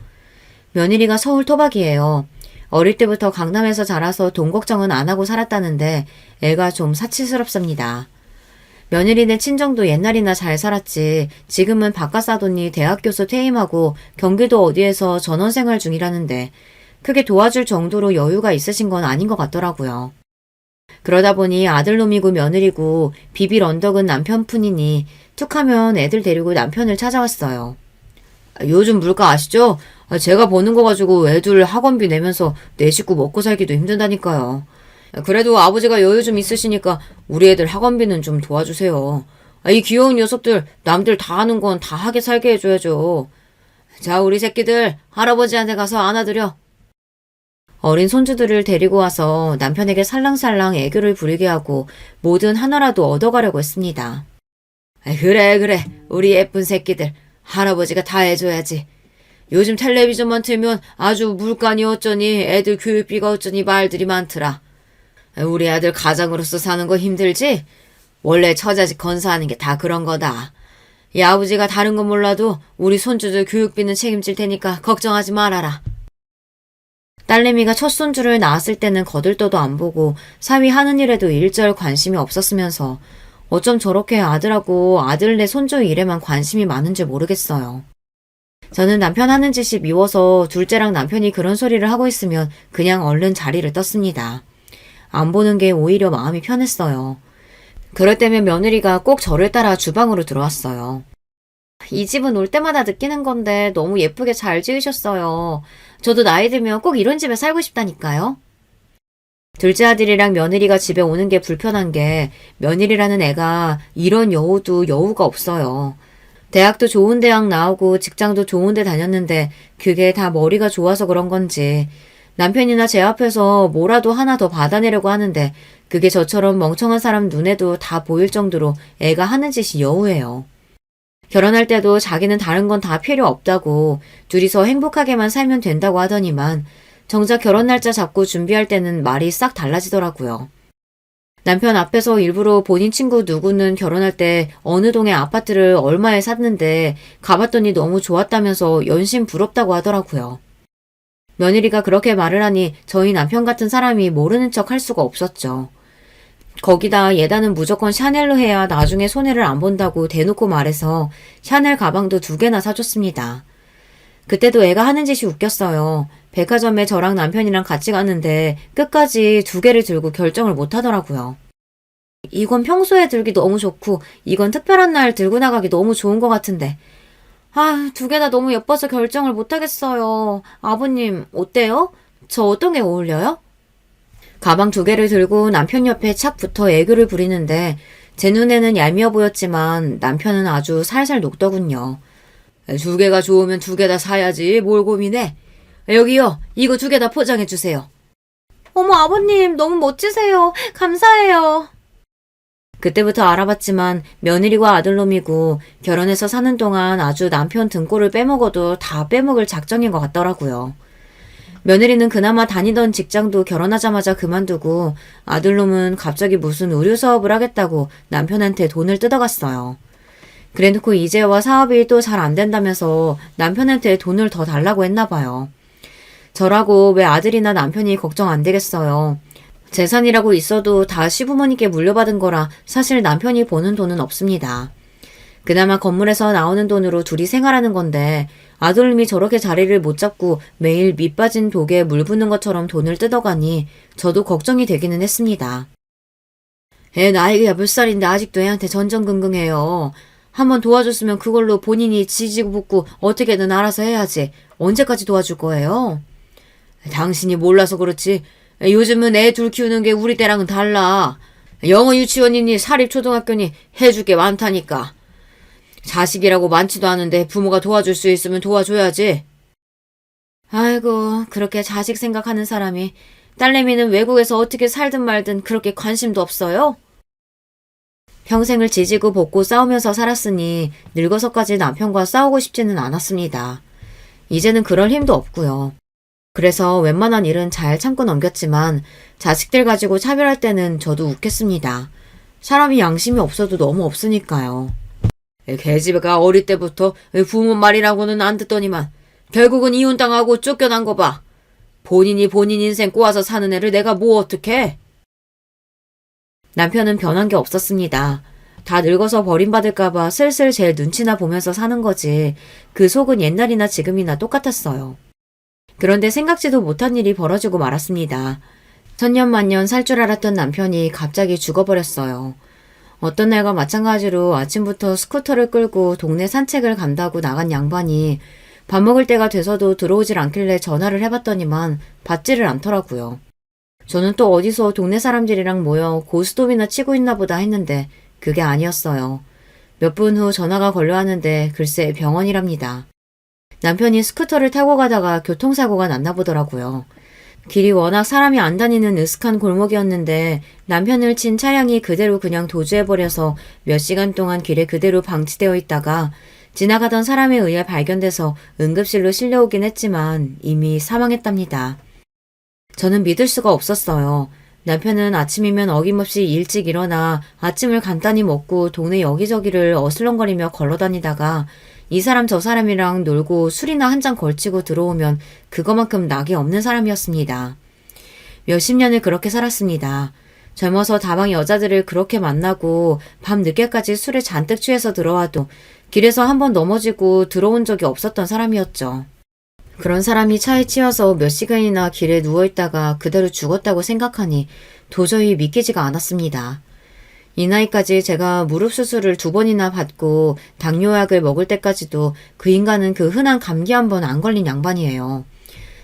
며느리가 서울 토박이에요. 어릴 때부터 강남에서 자라서 돈 걱정은 안 하고 살았다는데 애가 좀 사치스럽습니다. 며느리네 친정도 옛날이나 잘 살았지 지금은 바깥 사돈이 대학 교수 퇴임하고 경기도 어디에서 전원생활 중이라는데 크게 도와줄 정도로 여유가 있으신 건 아닌 것 같더라고요. 그러다 보니 아들놈이고 며느리고 비빌 언덕은 남편뿐이니 툭하면 애들 데리고 남편을 찾아왔어요. 요즘 물가 아시죠? 제가 버는 거 가지고 애들 학원비 내면서 내 식구 먹고 살기도 힘들다니까요. 그래도 아버지가 여유 좀 있으시니까 우리 애들 학원비는 좀 도와주세요. 이 귀여운 녀석들 남들 다 하는 건 다 하게 살게 해줘야죠. 자, 우리 새끼들 할아버지한테 가서 안아드려. 어린 손주들을 데리고 와서 남편에게 살랑살랑 애교를 부리게 하고 뭐든 하나라도 얻어가려고 했습니다. 그래 우리 예쁜 새끼들 할아버지가 다 해줘야지. 요즘 텔레비전만 틀면 아주 물가니 어쩌니 애들 교육비가 어쩌니 말들이 많더라. 우리 아들 가장으로서 사는 거 힘들지? 원래 처자식 건사하는 게 다 그런 거다. 이 아버지가 다른 건 몰라도 우리 손주들 교육비는 책임질 테니까 걱정하지 말아라. 딸내미가 첫 손주를 낳았을 때는 거들떠도 안 보고 사위 하는 일에도 일절 관심이 없었으면서 어쩜 저렇게 아들하고 아들네 손주 일에만 관심이 많은지 모르겠어요. 저는 남편 하는 짓이 미워서 둘째랑 남편이 그런 소리를 하고 있으면 그냥 얼른 자리를 떴습니다. 안 보는 게 오히려 마음이 편했어요. 그럴 때면 며느리가 꼭 저를 따라 주방으로 들어왔어요. 이 집은 올 때마다 느끼는 건데 너무 예쁘게 잘 지으셨어요. 저도 나이 들면 꼭 이런 집에 살고 싶다니까요. 둘째 아들이랑 며느리가 집에 오는 게 불편한 게 며느리라는 애가 이런 여우도 여우가 없어요. 대학도 좋은 대학 나오고 직장도 좋은 데 다녔는데 그게 다 머리가 좋아서 그런 건지 남편이나 제 앞에서 뭐라도 하나 더 받아내려고 하는데 그게 저처럼 멍청한 사람 눈에도 다 보일 정도로 애가 하는 짓이 여우예요. 결혼할 때도 자기는 다른 건 다 필요 없다고 둘이서 행복하게만 살면 된다고 하더니만 정작 결혼 날짜 잡고 준비할 때는 말이 싹 달라지더라고요. 남편 앞에서 일부러 본인 친구 누구는 결혼할 때 어느 동에 아파트를 얼마에 샀는데 가봤더니 너무 좋았다면서 연신 부럽다고 하더라고요. 며느리가 그렇게 말을 하니 저희 남편 같은 사람이 모르는 척 할 수가 없었죠. 거기다 예단은 무조건 샤넬로 해야 나중에 손해를 안 본다고 대놓고 말해서 샤넬 가방도 2개나 사줬습니다. 그때도 애가 하는 짓이 웃겼어요. 백화점에 저랑 남편이랑 같이 갔는데 끝까지 2개를 들고 결정을 못 하더라고요. 이건 평소에 들기 너무 좋고 이건 특별한 날 들고 나가기 너무 좋은 것 같은데 2개 다 너무 예뻐서 결정을 못 하겠어요. 아버님 어때요? 저 어떤 게 어울려요? 가방 2개를 들고 남편 옆에 착 붙어 애교를 부리는데 제 눈에는 얄미워 보였지만 남편은 아주 살살 녹더군요. 2개가 좋으면 2개 다 사야지 뭘 고민해. 여기요. 이거 2개 다 포장해 주세요. 어머 아버님 너무 멋지세요. 감사해요. 그때부터 알아봤지만 며느리와 아들놈이고 결혼해서 사는 동안 아주 남편 등골을 빼먹어도 다 빼먹을 작정인 것 같더라고요. 며느리는 그나마 다니던 직장도 결혼하자마자 그만두고 아들놈은 갑자기 무슨 의류 사업을 하겠다고 남편한테 돈을 뜯어갔어요. 그래놓고 이제와 사업이 또 잘 안 된다면서 남편한테 돈을 더 달라고 했나 봐요. 저라고 왜 아들이나 남편이 걱정 안 되겠어요. 재산이라고 있어도 다 시부모님께 물려받은 거라 사실 남편이 버는 돈은 없습니다. 그나마 건물에서 나오는 돈으로 둘이 생활하는 건데 아들님이 저렇게 자리를 못 잡고 매일 밑 빠진 벽에 물 붓는 것처럼 돈을 뜯어가니 저도 걱정이 되기는 했습니다. 애 나이가 몇 살인데 아직도 애한테 전전긍긍해요. 한번 도와줬으면 그걸로 본인이 지지고 볶고 어떻게든 알아서 해야지. 언제까지 도와줄 거예요? 당신이 몰라서 그렇지. 요즘은 애 둘 키우는 게 우리 때랑은 달라. 영어 유치원이니 사립초등학교니 해줄 게 많다니까. 자식이라고 많지도 않은데 부모가 도와줄 수 있으면 도와줘야지. 아이고 그렇게 자식 생각하는 사람이 딸내미는 외국에서 어떻게 살든 말든 그렇게 관심도 없어요? 평생을 지지고 볶고 싸우면서 살았으니 늙어서까지 남편과 싸우고 싶지는 않았습니다. 이제는 그럴 힘도 없고요. 그래서 웬만한 일은 잘 참고 넘겼지만 자식들 가지고 차별할 때는 저도 웃겠습니다. 사람이 양심이 없어도 너무 없으니까요. 계집애가 어릴 때부터 부모 말이라고는 안 듣더니만 결국은 이혼당하고 쫓겨난 거 봐. 본인이 본인 인생 꼬아서 사는 애를 내가 뭐 어떡해? 남편은 변한 게 없었습니다. 다 늙어서 버림받을까봐 슬슬 제 눈치나 보면서 사는 거지 그 속은 옛날이나 지금이나 똑같았어요. 그런데 생각지도 못한 일이 벌어지고 말았습니다. 천년만년 살 줄 알았던 남편이 갑자기 죽어버렸어요. 어떤 날과 마찬가지로 아침부터 스쿠터를 끌고 동네 산책을 간다고 나간 양반이 밥 먹을 때가 돼서도 들어오질 않길래 전화를 해봤더니만 받지를 않더라고요. 저는 또 어디서 동네 사람들이랑 모여 고스톱이나 치고 있나 보다 했는데 그게 아니었어요. 몇 분 후 전화가 걸려 하는데 글쎄 병원이랍니다. 남편이 스쿠터를 타고 가다가 교통사고가 났나 보더라고요. 길이 워낙 사람이 안 다니는 으슥한 골목이었는데 남편을 친 차량이 그대로 그냥 도주해버려서 몇 시간 동안 길에 그대로 방치되어 있다가 지나가던 사람에 의해 발견돼서 응급실로 실려오긴 했지만 이미 사망했답니다. 저는 믿을 수가 없었어요. 남편은 아침이면 어김없이 일찍 일어나 아침을 간단히 먹고 동네 여기저기를 어슬렁거리며 걸어다니다가 이 사람 저 사람이랑 놀고 술이나 한 잔 걸치고 들어오면 그거만큼 낙이 없는 사람이었습니다. 몇십 년을 그렇게 살았습니다. 젊어서 다방 여자들을 그렇게 만나고 밤 늦게까지 술에 잔뜩 취해서 들어와도 길에서 한 번 넘어지고 들어온 적이 없었던 사람이었죠. 그런 사람이 차에 치여서 몇 시간이나 길에 누워있다가 그대로 죽었다고 생각하니 도저히 믿기지가 않았습니다. 이 나이까지 제가 무릎 수술을 2번이나 받고 당뇨약을 먹을 때까지도 그 인간은 그 흔한 감기 한 번 안 걸린 양반이에요.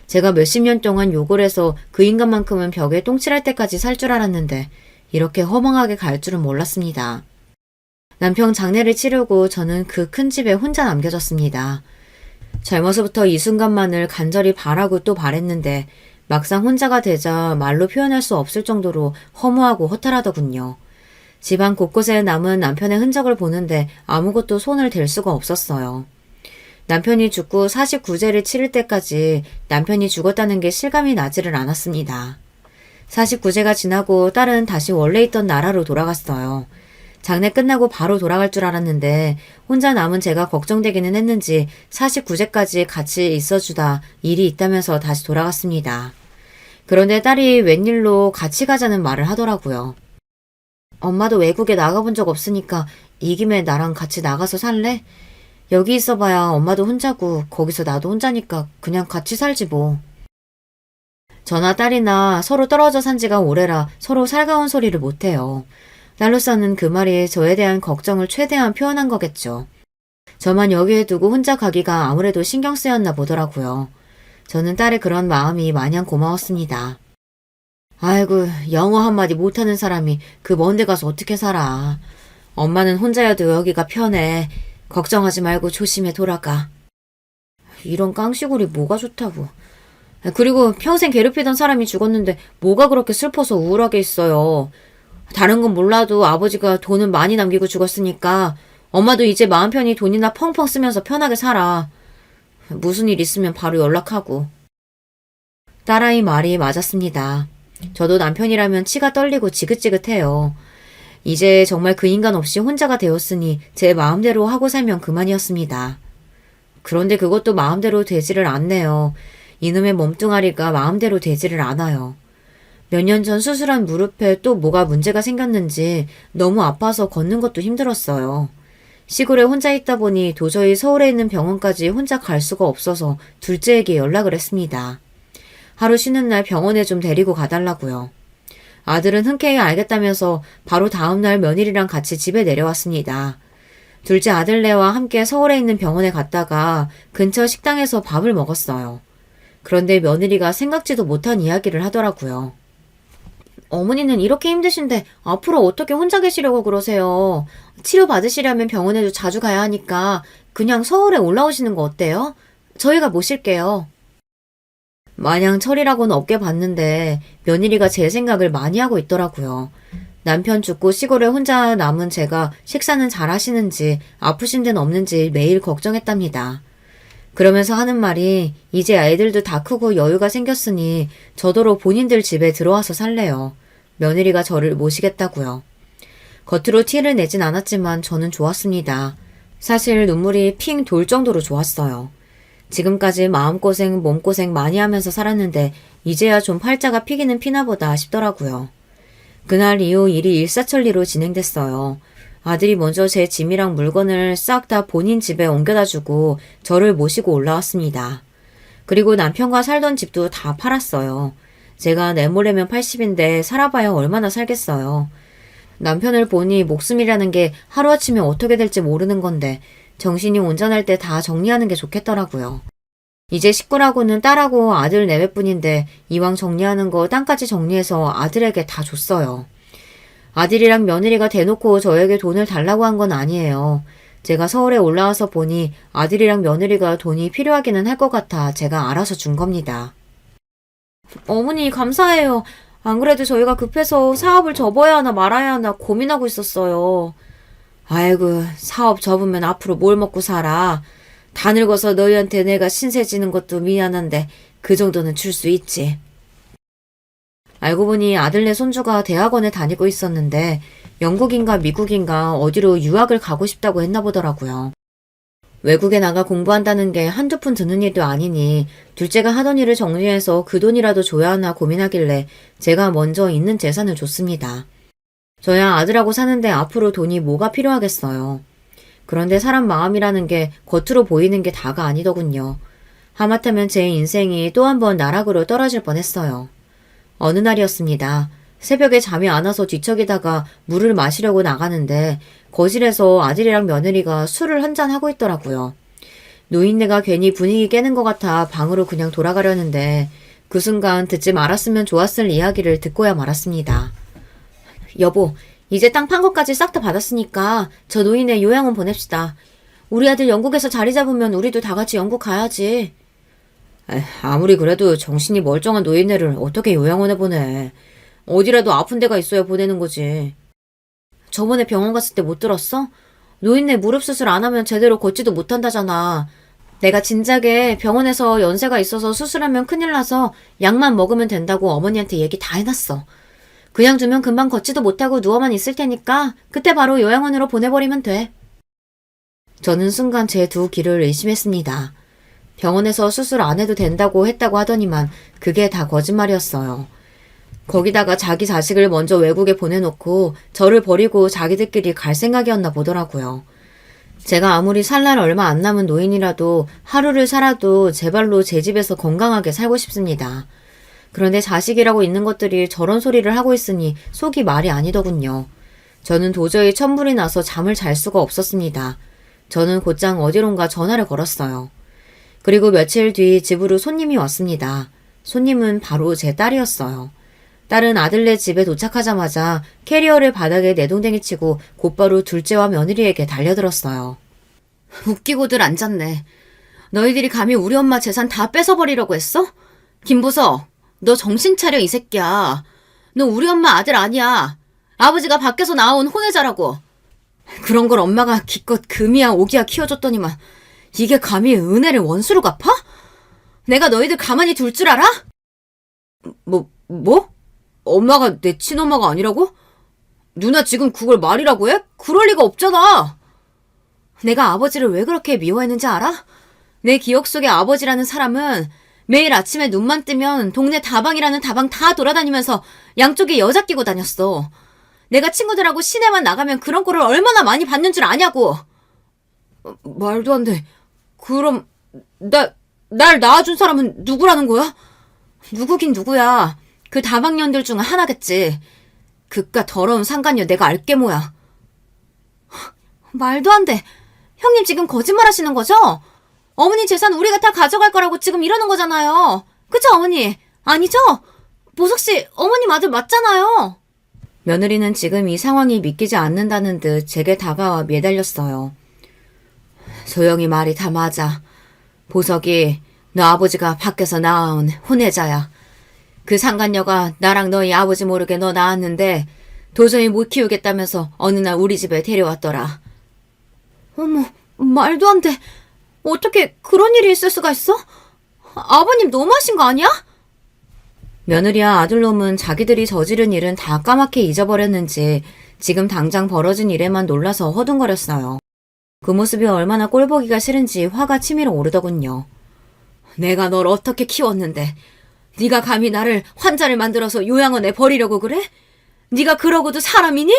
제가 몇십 년 동안 욕을 해서 그 인간만큼은 벽에 똥칠할 때까지 살 줄 알았는데 이렇게 허망하게 갈 줄은 몰랐습니다. 남편 장례를 치르고 저는 그 큰 집에 혼자 남겨졌습니다. 젊어서부터 이 순간만을 간절히 바라고 또 바랬는데 막상 혼자가 되자 말로 표현할 수 없을 정도로 허무하고 허탈하더군요. 집안 곳곳에 남은 남편의 흔적을 보는데 아무것도 손을 댈 수가 없었어요. 남편이 죽고 49제를 치를 때까지 남편이 죽었다는 게 실감이 나지를 않았습니다. 49제가 지나고 딸은 다시 원래 있던 나라로 돌아갔어요. 장례 끝나고 바로 돌아갈 줄 알았는데 혼자 남은 제가 걱정되기는 했는지 49제까지 같이 있어주다 일이 있다면서 다시 돌아갔습니다. 그런데 딸이 웬일로 같이 가자는 말을 하더라고요. 엄마도 외국에 나가본 적 없으니까 이 김에 나랑 같이 나가서 살래? 여기 있어봐야 엄마도 혼자고 거기서 나도 혼자니까 그냥 같이 살지 뭐. 저나 딸이나 서로 떨어져 산 지가 오래라 서로 살가운 소리를 못해요. 딸로서는 그 말이 저에 대한 걱정을 최대한 표현한 거겠죠. 저만 여기에 두고 혼자 가기가 아무래도 신경 쓰였나 보더라고요. 저는 딸의 그런 마음이 마냥 고마웠습니다. 아이고, 영어 한마디 못하는 사람이 그 먼 데 가서 어떻게 살아. 엄마는 혼자여도 여기가 편해. 걱정하지 말고 조심해 돌아가. 이런 깡시골이 뭐가 좋다고. 그리고 평생 괴롭히던 사람이 죽었는데 뭐가 그렇게 슬퍼서 우울하게 있어요. 다른 건 몰라도 아버지가 돈은 많이 남기고 죽었으니까 엄마도 이제 마음 편히 돈이나 펑펑 쓰면서 편하게 살아. 무슨 일 있으면 바로 연락하고. 딸아이 말이 맞았습니다. 저도 남편이라면 치가 떨리고 지긋지긋해요. 이제 정말 그 인간 없이 혼자가 되었으니 제 마음대로 하고 살면 그만이었습니다. 그런데 그것도 마음대로 되지를 않네요. 이놈의 몸뚱아리가 마음대로 되지를 않아요. 몇 년 전 수술한 무릎에 또 뭐가 문제가 생겼는지 너무 아파서 걷는 것도 힘들었어요. 시골에 혼자 있다 보니 도저히 서울에 있는 병원까지 혼자 갈 수가 없어서 둘째에게 연락을 했습니다. 하루 쉬는 날 병원에 좀 데리고 가달라고요. 아들은 흔쾌히 알겠다면서 바로 다음날 며느리랑 같이 집에 내려왔습니다. 둘째 아들네와 함께 서울에 있는 병원에 갔다가 근처 식당에서 밥을 먹었어요. 그런데 며느리가 생각지도 못한 이야기를 하더라고요. 어머니는 이렇게 힘드신데 앞으로 어떻게 혼자 계시려고 그러세요? 치료받으시려면 병원에도 자주 가야 하니까 그냥 서울에 올라오시는 거 어때요? 저희가 모실게요. 마냥 철이라고는 없게 봤는데 며느리가 제 생각을 많이 하고 있더라고요. 남편 죽고 시골에 혼자 남은 제가 식사는 잘 하시는지 아프신 데는 없는지 매일 걱정했답니다. 그러면서 하는 말이 이제 아이들도 다 크고 여유가 생겼으니 저더러 본인들 집에 들어와서 살래요. 며느리가 저를 모시겠다고요. 겉으로 티를 내진 않았지만 저는 좋았습니다. 사실 눈물이 핑 돌 정도로 좋았어요. 지금까지 마음고생, 몸고생 많이 하면서 살았는데 이제야 좀 팔자가 피기는 피나 보다 싶더라고요. 그날 이후 일이 일사천리로 진행됐어요. 아들이 먼저 제 짐이랑 물건을 싹 다 본인 집에 옮겨다 주고 저를 모시고 올라왔습니다. 그리고 남편과 살던 집도 다 팔았어요. 제가 내모레면 80인데 살아봐야 얼마나 살겠어요. 남편을 보니 목숨이라는 게 하루아침에 어떻게 될지 모르는 건데 정신이 온전할 때 다 정리하는 게 좋겠더라고요. 이제 식구라고는 딸하고 아들 내외뿐인데 이왕 정리하는 거 땅까지 정리해서 아들에게 다 줬어요. 아들이랑 며느리가 대놓고 저에게 돈을 달라고 한 건 아니에요. 제가 서울에 올라와서 보니 아들이랑 며느리가 돈이 필요하기는 할 것 같아 제가 알아서 준 겁니다. 어머니 감사해요. 안 그래도 저희가 급해서 사업을 접어야 하나 말아야 하나 고민하고 있었어요. 아이고 사업 접으면 앞으로 뭘 먹고 살아. 다 늙어서 너희한테 내가 신세 지는 것도 미안한데 그 정도는 줄 수 있지. 알고 보니 아들네 손주가 대학원에 다니고 있었는데 영국인가 미국인가 어디로 유학을 가고 싶다고 했나 보더라고요. 외국에 나가 공부한다는 게 한두 푼 드는 일도 아니니 둘째가 하던 일을 정리해서 그 돈이라도 줘야 하나 고민하길래 제가 먼저 있는 재산을 줬습니다. 저야 아들하고 사는데 앞으로 돈이 뭐가 필요하겠어요. 그런데 사람 마음이라는 게 겉으로 보이는 게 다가 아니더군요. 하마터면 제 인생이 또 한 번 나락으로 떨어질 뻔했어요. 어느 날이었습니다. 새벽에 잠이 안 와서 뒤척이다가 물을 마시려고 나가는데 거실에서 아들이랑 며느리가 술을 한잔 하고 있더라고요. 노인네가 괜히 분위기 깨는 것 같아 방으로 그냥 돌아가려는데 그 순간 듣지 말았으면 좋았을 이야기를 듣고야 말았습니다. 여보, 이제 땅 판 것까지 싹 다 받았으니까 저 노인네 요양원 보냅시다. 우리 아들 영국에서 자리 잡으면 우리도 다 같이 영국 가야지. 아무리 그래도 정신이 멀쩡한 노인네를 어떻게 요양원에 보내. 어디라도 아픈 데가 있어야 보내는 거지. 저번에 병원 갔을 때 못 들었어? 노인네 무릎 수술 안 하면 제대로 걷지도 못한다잖아. 내가 진작에 병원에서 연세가 있어서 수술하면 큰일 나서 약만 먹으면 된다고 어머니한테 얘기 다 해놨어. 그냥 두면 금방 걷지도 못하고 누워만 있을 테니까 그때 바로 요양원으로 보내버리면 돼. 저는 순간 제 두 귀를 의심했습니다. 병원에서 수술 안 해도 된다고 했다고 하더니만 그게 다 거짓말이었어요. 거기다가 자기 자식을 먼저 외국에 보내놓고 저를 버리고 자기들끼리 갈 생각이었나 보더라고요. 제가 아무리 살 날 얼마 안 남은 노인이라도 하루를 살아도 제 발로 제 집에서 건강하게 살고 싶습니다. 그런데 자식이라고 있는 것들이 저런 소리를 하고 있으니 속이 말이 아니더군요. 저는 도저히 천불이 나서 잠을 잘 수가 없었습니다. 저는 곧장 어디론가 전화를 걸었어요. 그리고 며칠 뒤 집으로 손님이 왔습니다. 손님은 바로 제 딸이었어요. 딸은 아들네 집에 도착하자마자 캐리어를 바닥에 내동댕이 치고 곧바로 둘째와 며느리에게 달려들었어요. 웃기고들 앉았네. 너희들이 감히 우리 엄마 재산 다 뺏어버리려고 했어? 김보석, 너 정신 차려 이 새끼야. 너 우리 엄마 아들 아니야. 아버지가 밖에서 나온 혼외자라고. 그런 걸 엄마가 기껏 금이야 오기야 키워줬더니만 이게 감히 은혜를 원수로 갚아? 내가 너희들 가만히 둘 줄 알아? 뭐? 엄마가 내 친엄마가 아니라고? 누나 지금 그걸 말이라고 해? 그럴 리가 없잖아. 내가 아버지를 왜 그렇게 미워했는지 알아? 내 기억 속의 아버지라는 사람은 매일 아침에 눈만 뜨면 동네 다방이라는 다방 다 돌아다니면서 양쪽에 여자 끼고 다녔어. 내가 친구들하고 시내만 나가면 그런 꼴을 얼마나 많이 받는 줄 아냐고. 말도 안 돼. 그럼 날 낳아준 사람은 누구라는 거야? 누구긴 누구야. 그 다방년들 중 하나겠지. 그깟 더러운 상간녀 내가 알게 뭐야. 말도 안 돼. 형님 지금 거짓말 하시는 거죠? 어머니 재산 우리가 다 가져갈 거라고 지금 이러는 거잖아요. 그쵸 어머니? 아니죠? 보석씨 어머님 아들 맞잖아요. 며느리는 지금 이 상황이 믿기지 않는다는 듯 제게 다가와 매달렸어요. 소영이 말이 다 맞아. 보석이 너 아버지가 밖에서 낳아온 혼외자야. 그 상간녀가 나랑 너희 아버지 모르게 너 낳았는데 도저히 못 키우겠다면서 어느 날 우리 집에 데려왔더라. 어머, 말도 안 돼. 어떻게 그런 일이 있을 수가 있어? 아버님 너무하신 거 아니야? 며느리와 아들놈은 자기들이 저지른 일은 다 까맣게 잊어버렸는지 지금 당장 벌어진 일에만 놀라서 허둥거렸어요. 그 모습이 얼마나 꼴보기가 싫은지 화가 치밀어 오르더군요. 내가 널 어떻게 키웠는데 네가 감히 나를 환자를 만들어서 요양원에 버리려고 그래? 네가 그러고도 사람이니?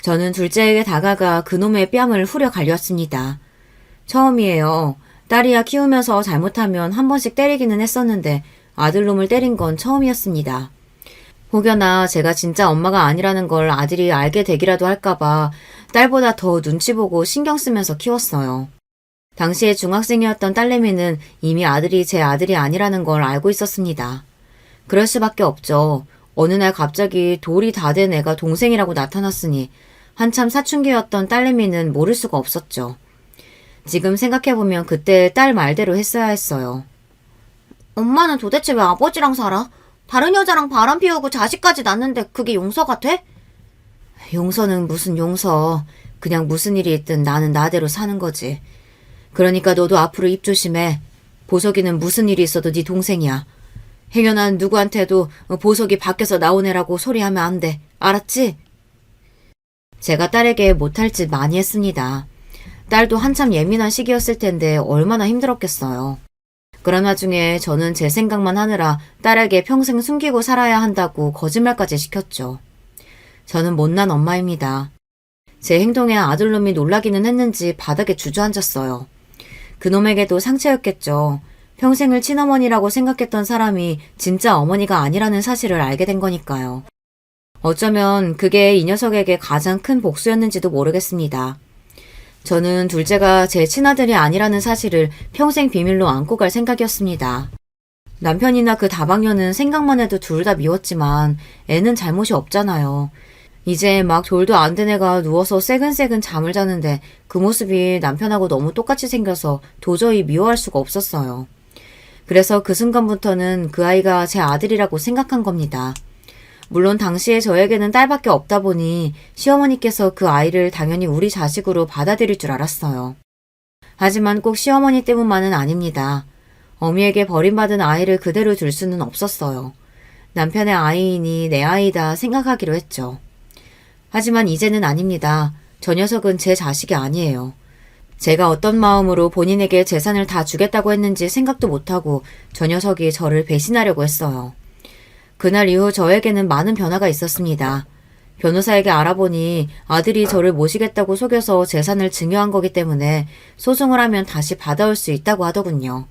저는 둘째에게 다가가 그놈의 뺨을 후려 갈렸습니다. 처음이에요. 딸이야 키우면서 잘못하면 한 번씩 때리기는 했었는데 아들놈을 때린 건 처음이었습니다. 혹여나 제가 진짜 엄마가 아니라는 걸 아들이 알게 되기라도 할까봐 딸보다 더 눈치 보고 신경 쓰면서 키웠어요. 당시에 중학생이었던 딸내미는 이미 아들이 제 아들이 아니라는 걸 알고 있었습니다. 그럴 수밖에 없죠. 어느 날 갑자기 돌이 다 된 애가 동생이라고 나타났으니 한참 사춘기였던 딸내미는 모를 수가 없었죠. 지금 생각해보면 그때 딸 말대로 했어야 했어요. 엄마는 도대체 왜 아버지랑 살아? 다른 여자랑 바람 피우고 자식까지 낳는데 그게 용서가 돼? 용서는 무슨 용서. 그냥 무슨 일이 있든 나는 나대로 사는 거지. 그러니까 너도 앞으로 입 조심해. 보석이는 무슨 일이 있어도 네 동생이야. 행여난 누구한테도 보석이 밖에서 나온 애라고 소리하면 안 돼. 알았지? 제가 딸에게 못할 짓 많이 했습니다. 딸도 한참 예민한 시기였을 텐데 얼마나 힘들었겠어요. 그런 와중에 저는 제 생각만 하느라 딸에게 평생 숨기고 살아야 한다고 거짓말까지 시켰죠. 저는 못난 엄마입니다. 제 행동에 아들놈이 놀라기는 했는지 바닥에 주저앉았어요. 그놈에게도 상처였겠죠. 평생을 친어머니라고 생각했던 사람이 진짜 어머니가 아니라는 사실을 알게 된 거니까요. 어쩌면 그게 이 녀석에게 가장 큰 복수였는지도 모르겠습니다. 저는 둘째가 제 친아들이 아니라는 사실을 평생 비밀로 안고 갈 생각이었습니다. 남편이나 그 다방녀는 생각만 해도 둘 다 미웠지만 애는 잘못이 없잖아요. 이제 막 돌도 안 된 애가 누워서 새근새근 잠을 자는데 그 모습이 남편하고 너무 똑같이 생겨서 도저히 미워할 수가 없었어요. 그래서 그 순간부터는 그 아이가 제 아들이라고 생각한 겁니다. 물론 당시에 저에게는 딸밖에 없다 보니 시어머니께서 그 아이를 당연히 우리 자식으로 받아들일 줄 알았어요. 하지만 꼭 시어머니 때문만은 아닙니다. 어미에게 버림받은 아이를 그대로 둘 수는 없었어요. 남편의 아이이니 내 아이다 생각하기로 했죠. 하지만 이제는 아닙니다. 저 녀석은 제 자식이 아니에요. 제가 어떤 마음으로 본인에게 재산을 다 주겠다고 했는지 생각도 못하고 저 녀석이 저를 배신하려고 했어요. 그날 이후 저에게는 많은 변화가 있었습니다. 변호사에게 알아보니 아들이 저를 모시겠다고 속여서 재산을 증여한 거기 때문에 소송을 하면 다시 받아올 수 있다고 하더군요.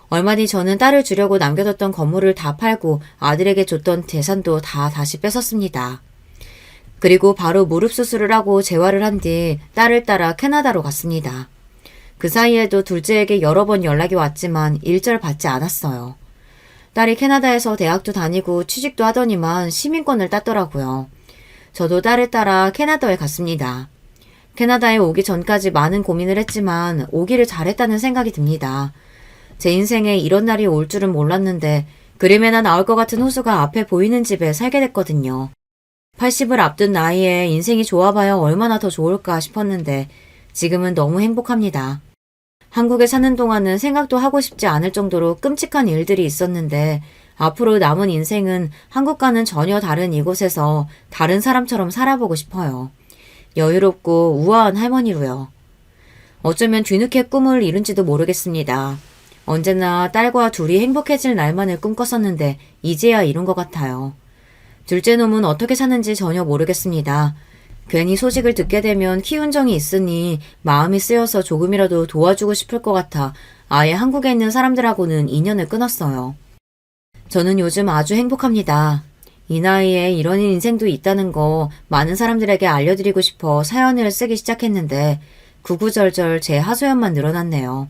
얼마 뒤 저는 딸을 주려고 남겨뒀던 건물을 다 팔고 아들에게 줬던 재산도 다 다시 뺏었습니다. 그리고 바로 무릎 수술을 하고 재활을 한 뒤 딸을 따라 캐나다로 갔습니다. 그 사이에도 둘째에게 여러 번 연락이 왔지만 일절 받지 않았어요. 딸이 캐나다에서 대학도 다니고 취직도 하더니만 시민권을 땄더라고요. 저도 딸을 따라 캐나다에 갔습니다. 캐나다에 오기 전까지 많은 고민을 했지만 오기를 잘했다는 생각이 듭니다. 제 인생에 이런 날이 올 줄은 몰랐는데 그림에나 나올 것 같은 호수가 앞에 보이는 집에 살게 됐거든요. 80을 앞둔 나이에 인생이 좋아봐야 얼마나 더 좋을까 싶었는데 지금은 너무 행복합니다. 한국에 사는 동안은 생각도 하고 싶지 않을 정도로 끔찍한 일들이 있었는데 앞으로 남은 인생은 한국과는 전혀 다른 이곳에서 다른 사람처럼 살아보고 싶어요. 여유롭고 우아한 할머니로요. 어쩌면 뒤늦게 꿈을 이룬지도 모르겠습니다. 언제나 딸과 둘이 행복해질 날만을 꿈꿨었는데 이제야 이룬 것 같아요. 둘째 놈은 어떻게 사는지 전혀 모르겠습니다. 괜히 소식을 듣게 되면 키운정이 있으니 마음이 쓰여서 조금이라도 도와주고 싶을 것 같아 아예 한국에 있는 사람들하고는 인연을 끊었어요. 저는 요즘 아주 행복합니다. 이 나이에 이런 인생도 있다는 거 많은 사람들에게 알려드리고 싶어 사연을 쓰기 시작했는데 구구절절 제 하소연만 늘어났네요.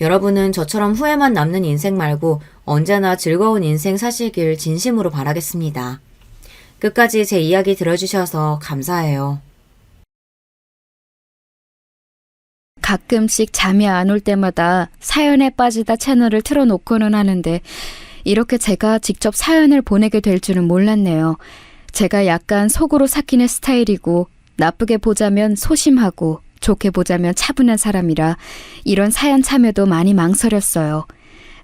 여러분은 저처럼 후회만 남는 인생 말고 언제나 즐거운 인생 사시길 진심으로 바라겠습니다. 끝까지 제 이야기 들어주셔서 감사해요. 가끔씩 잠이 안 올 때마다 사연에 빠지다 채널을 틀어놓고는 하는데 이렇게 제가 직접 사연을 보내게 될 줄은 몰랐네요. 제가 약간 속으로 삭히는 스타일이고 나쁘게 보자면 소심하고 좋게 보자면 차분한 사람이라 이런 사연 참여도 많이 망설였어요.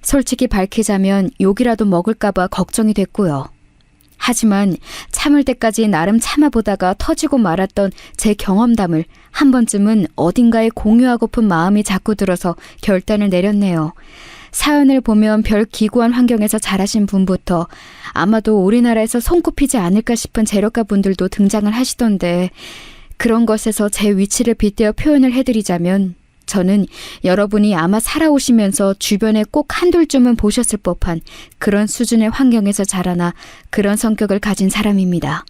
솔직히 밝히자면 욕이라도 먹을까봐 걱정이 됐고요. 하지만 참을 때까지 나름 참아보다가 터지고 말았던 제 경험담을 한 번쯤은 어딘가에 공유하고픈 마음이 자꾸 들어서 결단을 내렸네요. 사연을 보면 별 기구한 환경에서 자라신 분부터 아마도 우리나라에서 손꼽히지 않을까 싶은 재력가 분들도 등장을 하시던데 그런 것에서 제 위치를 빗대어 표현을 해드리자면 저는 여러분이 아마 살아오시면서 주변에 꼭 한둘쯤은 보셨을 법한 그런 수준의 환경에서 자라나 그런 성격을 가진 사람입니다.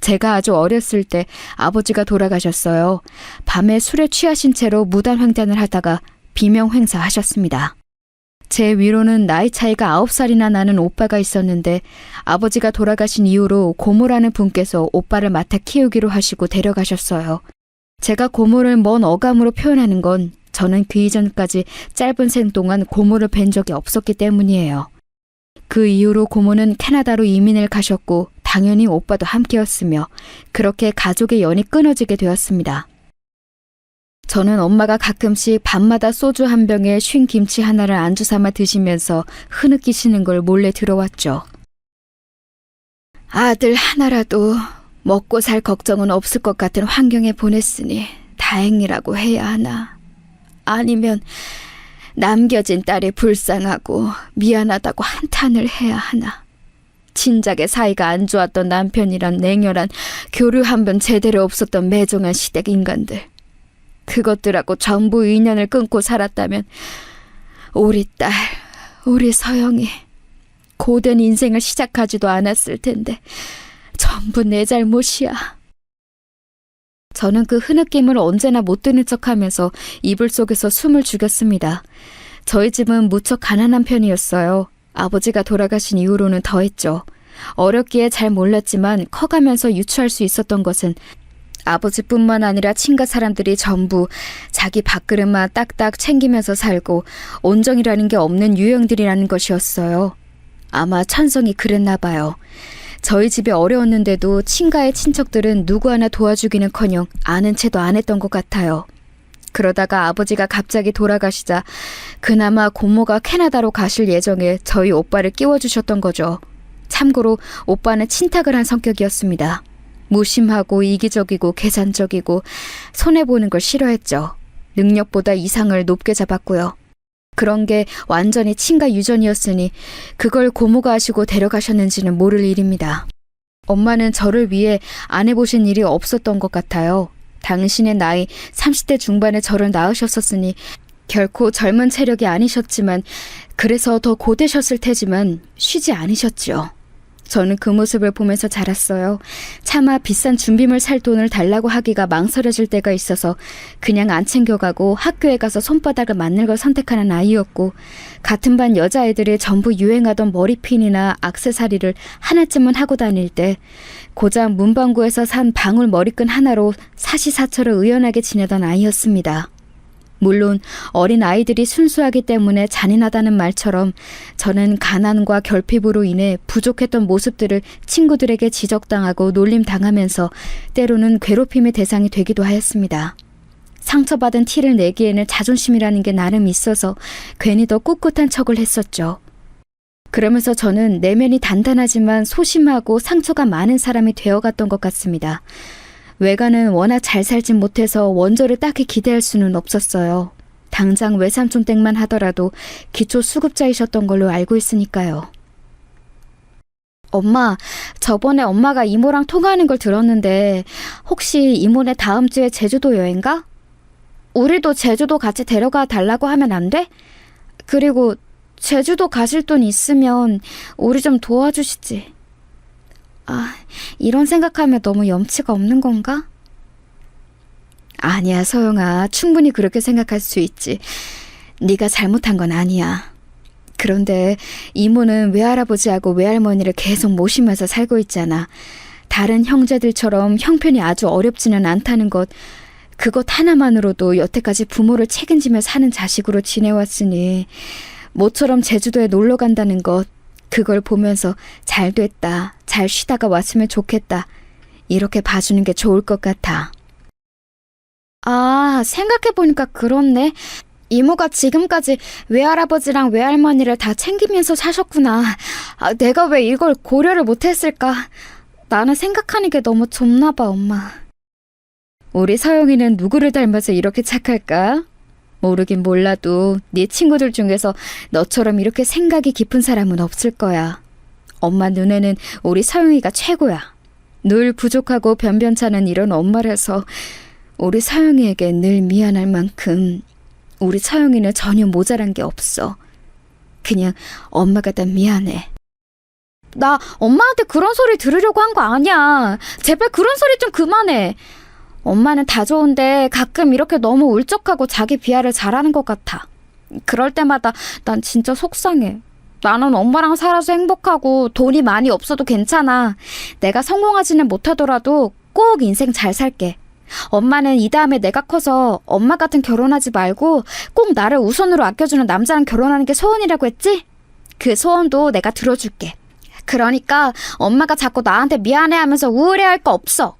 제가 아주 어렸을 때 아버지가 돌아가셨어요. 밤에 술에 취하신 채로 무단 횡단을 하다가 비명 횡사하셨습니다. 제 위로는 나이 차이가 9살이나 나는 오빠가 있었는데 아버지가 돌아가신 이후로 고모라는 분께서 오빠를 맡아 키우기로 하시고 데려가셨어요. 제가 고모를 먼 어감으로 표현하는 건 저는 그 이전까지 짧은 생 동안 고모를 뵌 적이 없었기 때문이에요. 그 이후로 고모는 캐나다로 이민을 가셨고 당연히 오빠도 함께였으며 그렇게 가족의 연이 끊어지게 되었습니다. 저는 엄마가 가끔씩 밤마다 소주 한 병에 쉰 김치 하나를 안주 삼아 드시면서 흐느끼시는 걸 몰래 들어왔죠. 아들 하나라도 먹고 살 걱정은 없을 것 같은 환경에 보냈으니 다행이라고 해야 하나. 아니면 남겨진 딸이 불쌍하고 미안하다고 한탄을 해야 하나. 진작에 사이가 안 좋았던 남편이란 냉혈한 교류 한 번 제대로 없었던 매정한 시댁 인간들. 그것들하고 전부 인연을 끊고 살았다면 우리 딸, 우리 서영이 고된 인생을 시작하지도 않았을 텐데 전부 내 잘못이야. 저는 그 흐느낌을 언제나 못 드는 척하면서 이불 속에서 숨을 죽였습니다. 저희 집은 무척 가난한 편이었어요. 아버지가 돌아가신 이후로는 더했죠. 어렸기에 잘 몰랐지만 커가면서 유추할 수 있었던 것은 아버지뿐만 아니라 친가 사람들이 전부 자기 밥그릇만 딱딱 챙기면서 살고 온정이라는 게 없는 유형들이라는 것이었어요. 아마 천성이 그랬나 봐요. 저희 집이 어려웠는데도 친가의 친척들은 누구 하나 도와주기는커녕 아는 채도 안 했던 것 같아요. 그러다가 아버지가 갑자기 돌아가시자 그나마 고모가 캐나다로 가실 예정에 저희 오빠를 끼워주셨던 거죠. 참고로 오빠는 친탁을 한 성격이었습니다. 무심하고 이기적이고 계산적이고 손해보는 걸 싫어했죠. 능력보다 이상을 높게 잡았고요. 그런 게 완전히 친가 유전이었으니 그걸 고모가 하시고 데려가셨는지는 모를 일입니다. 엄마는 저를 위해 안 해보신 일이 없었던 것 같아요. 당신의 나이 30대 중반에 저를 낳으셨었으니 결코 젊은 체력이 아니셨지만 그래서 더 고되셨을 테지만 쉬지 않으셨죠. 저는 그 모습을 보면서 자랐어요. 차마 비싼 준비물 살 돈을 달라고 하기가 망설여질 때가 있어서 그냥 안 챙겨가고 학교에 가서 손바닥을 맞는 걸 선택하는 아이였고 같은 반 여자애들이 전부 유행하던 머리핀이나 액세서리를 하나쯤은 하고 다닐 때 고작 문방구에서 산 방울 머리끈 하나로 사시사철을 의연하게 지내던 아이였습니다. 물론 어린 아이들이 순수하기 때문에 잔인하다는 말처럼 저는 가난과 결핍으로 인해 부족했던 모습들을 친구들에게 지적당하고 놀림당하면서 때로는 괴롭힘의 대상이 되기도 하였습니다. 상처받은 티를 내기에는 자존심이라는 게 나름 있어서 괜히 더 꿋꿋한 척을 했었죠. 그러면서 저는 내면이 단단하지만 소심하고 상처가 많은 사람이 되어갔던 것 같습니다. 외가는 워낙 잘 살진 못해서 원조를 딱히 기대할 수는 없었어요. 당장 외삼촌 댁만 하더라도 기초 수급자이셨던 걸로 알고 있으니까요. 엄마, 저번에 엄마가 이모랑 통화하는 걸 들었는데 혹시 이모네 다음 주에 제주도 여행 가? 우리도 제주도 같이 데려가 달라고 하면 안 돼? 그리고 제주도 가실 돈 있으면 우리 좀 도와주시지. 아, 이런 생각하면 너무 염치가 없는 건가? 아니야, 서영아. 충분히 그렇게 생각할 수 있지. 네가 잘못한 건 아니야. 그런데 이모는 외할아버지하고 외할머니를 계속 모시면서 살고 있잖아. 다른 형제들처럼 형편이 아주 어렵지는 않다는 것, 그것 하나만으로도 여태까지 부모를 책임지며 사는 자식으로 지내왔으니 모처럼 제주도에 놀러 간다는 것, 그걸 보면서 잘 됐다, 잘 쉬다가 왔으면 좋겠다, 이렇게 봐주는 게 좋을 것 같아. 아, 생각해보니까 그렇네. 이모가 지금까지 외할아버지랑 외할머니를 다 챙기면서 사셨구나. 아, 내가 왜 이걸 고려를 못했을까? 나는 생각하는 게 너무 좁나 봐, 엄마. 우리 서영이는 누구를 닮아서 이렇게 착할까? 모르긴 몰라도 네 친구들 중에서 너처럼 이렇게 생각이 깊은 사람은 없을 거야. 엄마 눈에는 우리 서영이가 최고야. 늘 부족하고 변변찮은 이런 엄마라서 우리 서영이에게 늘 미안할 만큼 우리 서영이는 전혀 모자란 게 없어. 그냥 엄마가 다 미안해. 나 엄마한테 그런 소리 들으려고 한 거 아니야. 제발 그런 소리 좀 그만해. 엄마는 다 좋은데 가끔 이렇게 너무 울적하고 자기 비하를 잘하는 것 같아. 그럴 때마다 난 진짜 속상해. 나는 엄마랑 살아서 행복하고 돈이 많이 없어도 괜찮아. 내가 성공하지는 못하더라도 꼭 인생 잘 살게. 엄마는 이 다음에 내가 커서 엄마 같은 결혼하지 말고 꼭 나를 우선으로 아껴주는 남자랑 결혼하는 게 소원이라고 했지? 그 소원도 내가 들어줄게. 그러니까 엄마가 자꾸 나한테 미안해하면서 우울해할 거 없어.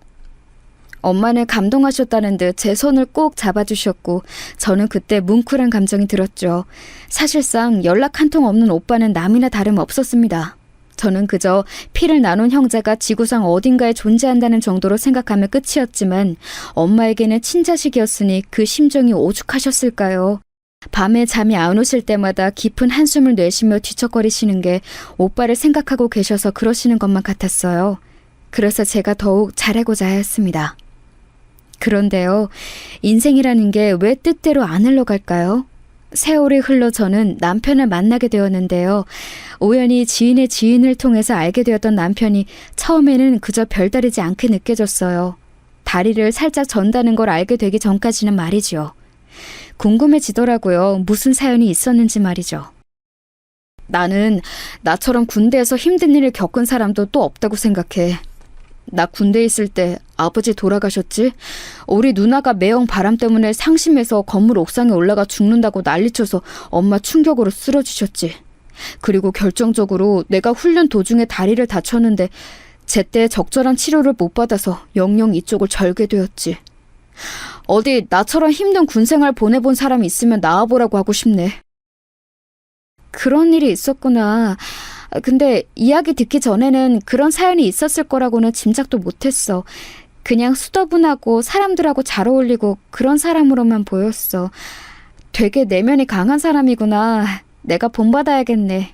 엄마는 감동하셨다는 듯 제 손을 꼭 잡아주셨고 저는 그때 뭉클한 감정이 들었죠. 사실상 연락 한 통 없는 오빠는 남이나 다름없었습니다. 저는 그저 피를 나눈 형제가 지구상 어딘가에 존재한다는 정도로 생각하면 끝이었지만 엄마에게는 친자식이었으니 그 심정이 오죽하셨을까요? 밤에 잠이 안 오실 때마다 깊은 한숨을 내쉬며 뒤척거리시는 게 오빠를 생각하고 계셔서 그러시는 것만 같았어요. 그래서 제가 더욱 잘하고자 하였습니다. 그런데요, 인생이라는 게 왜 뜻대로 안 흘러갈까요? 세월이 흘러 저는 남편을 만나게 되었는데요. 우연히 지인의 지인을 통해서 알게 되었던 남편이 처음에는 그저 별다르지 않게 느껴졌어요. 다리를 살짝 전다는 걸 알게 되기 전까지는 말이죠. 궁금해지더라고요. 무슨 사연이 있었는지 말이죠. 나는 나처럼 군대에서 힘든 일을 겪은 사람도 또 없다고 생각해. 나 군대에 있을 때 아버지 돌아가셨지? 우리 누나가 매형 바람 때문에 상심해서 건물 옥상에 올라가 죽는다고 난리쳐서 엄마 충격으로 쓰러지셨지. 그리고 결정적으로 내가 훈련 도중에 다리를 다쳤는데 제때 적절한 치료를 못 받아서 영영 이쪽을 절게 되었지. 어디 나처럼 힘든 군생활 보내본 사람이 있으면 나와보라고 하고 싶네. 그런 일이 있었구나. 근데 이야기 듣기 전에는 그런 사연이 있었을 거라고는 짐작도 못했어. 그냥 수더분하고 사람들하고 잘 어울리고 그런 사람으로만 보였어. 되게 내면이 강한 사람이구나. 내가 본받아야겠네.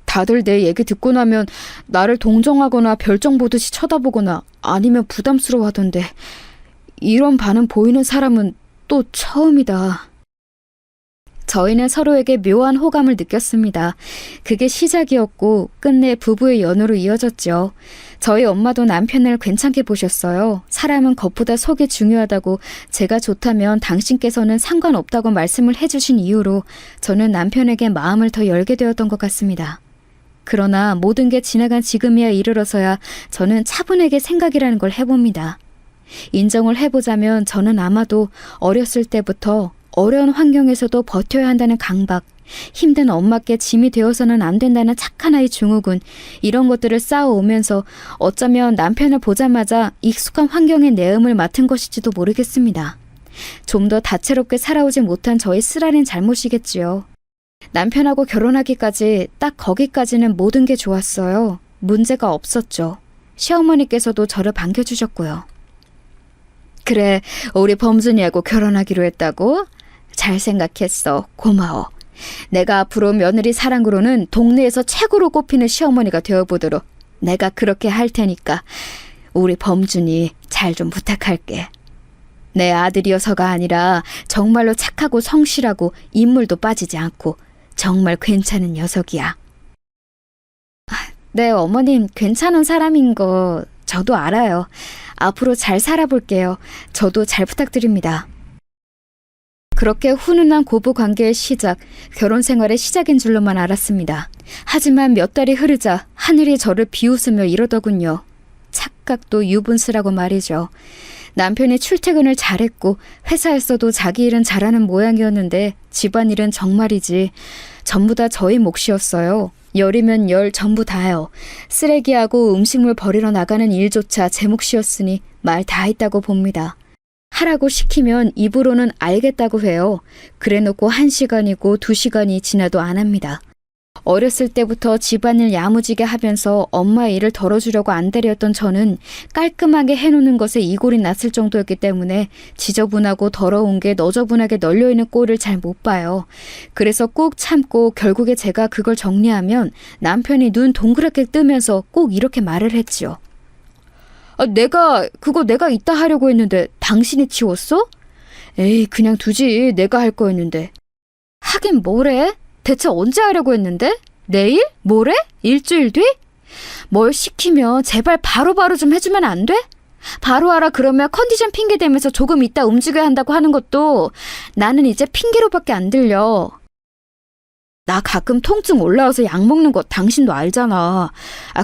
다들 내 얘기 듣고 나면 나를 동정하거나 별정 보듯이 쳐다보거나 아니면 부담스러워하던데 이런 반응 보이는 사람은 또 처음이다. 저희는 서로에게 묘한 호감을 느꼈습니다. 그게 시작이었고 끝내 부부의 연으로 이어졌죠. 저희 엄마도 남편을 괜찮게 보셨어요. 사람은 겉보다 속이 중요하다고 제가 좋다면 당신께서는 상관없다고 말씀을 해주신 이후로 저는 남편에게 마음을 더 열게 되었던 것 같습니다. 그러나 모든 게 지나간 지금이야 이르러서야 저는 차분하게 생각이라는 걸 해봅니다. 인정을 해보자면 저는 아마도 어렸을 때부터 어려운 환경에서도 버텨야 한다는 강박, 힘든 엄마께 짐이 되어서는 안 된다는 착한 아이 증후군, 이런 것들을 쌓아오면서 어쩌면 남편을 보자마자 익숙한 환경의 내음을 맡은 것일지도 모르겠습니다. 좀 더 다채롭게 살아오지 못한 저의 쓰라린 잘못이겠지요. 남편하고 결혼하기까지 딱 거기까지는 모든 게 좋았어요. 문제가 없었죠. 시어머니께서도 저를 반겨주셨고요. 그래, 우리 범준이하고 결혼하기로 했다고? 잘 생각했어. 고마워. 내가 앞으로 며느리 사랑으로는 동네에서 최고로 꼽히는 시어머니가 되어보도록 내가 그렇게 할 테니까 우리 범준이 잘 좀 부탁할게. 내 아들이어서가 아니라 정말로 착하고 성실하고 인물도 빠지지 않고 정말 괜찮은 녀석이야. 네, 어머님 괜찮은 사람인 거 저도 알아요. 앞으로 잘 살아볼게요. 저도 잘 부탁드립니다. 그렇게 훈훈한 고부 관계의 시작, 결혼 생활의 시작인 줄로만 알았습니다. 하지만 몇 달이 흐르자 하늘이 저를 비웃으며 이러더군요. 착각도 유분수라고 말이죠. 남편이 출퇴근을 잘했고 회사에서도 자기 일은 잘하는 모양이었는데 집안일은 정말이지 전부 다 저희 몫이었어요. 열이면 열 전부 다요. 쓰레기하고 음식물 버리러 나가는 일조차 제 몫이었으니 말 다 했다고 봅니다. 하라고 시키면 입으로는 알겠다고 해요. 그래놓고 1시간이고 2시간이 지나도 안 합니다. 어렸을 때부터 집안일 야무지게 하면서 엄마의 일을 덜어주려고 안달이었던 저는 깔끔하게 해놓는 것에 이골이 났을 정도였기 때문에 지저분하고 더러운 게 너저분하게 널려있는 꼴을 잘 못 봐요. 그래서 꾹 참고 결국에 제가 그걸 정리하면 남편이 눈 동그랗게 뜨면서 꼭 이렇게 말을 했지요. 그거 내가 이따 하려고 했는데 당신이 치웠어? 에이, 그냥 두지. 내가 할 거였는데. 하긴 뭐래? 대체 언제 하려고 했는데? 내일? 모레? 일주일 뒤? 뭘 시키면 제발 바로바로 좀 해주면 안 돼? 바로 하라 그러면 컨디션 핑계 대면서 조금 이따 움직여야 한다고 하는 것도 나는 이제 핑계로밖에 안 들려. 나 가끔 통증 올라와서 약 먹는 거 당신도 알잖아.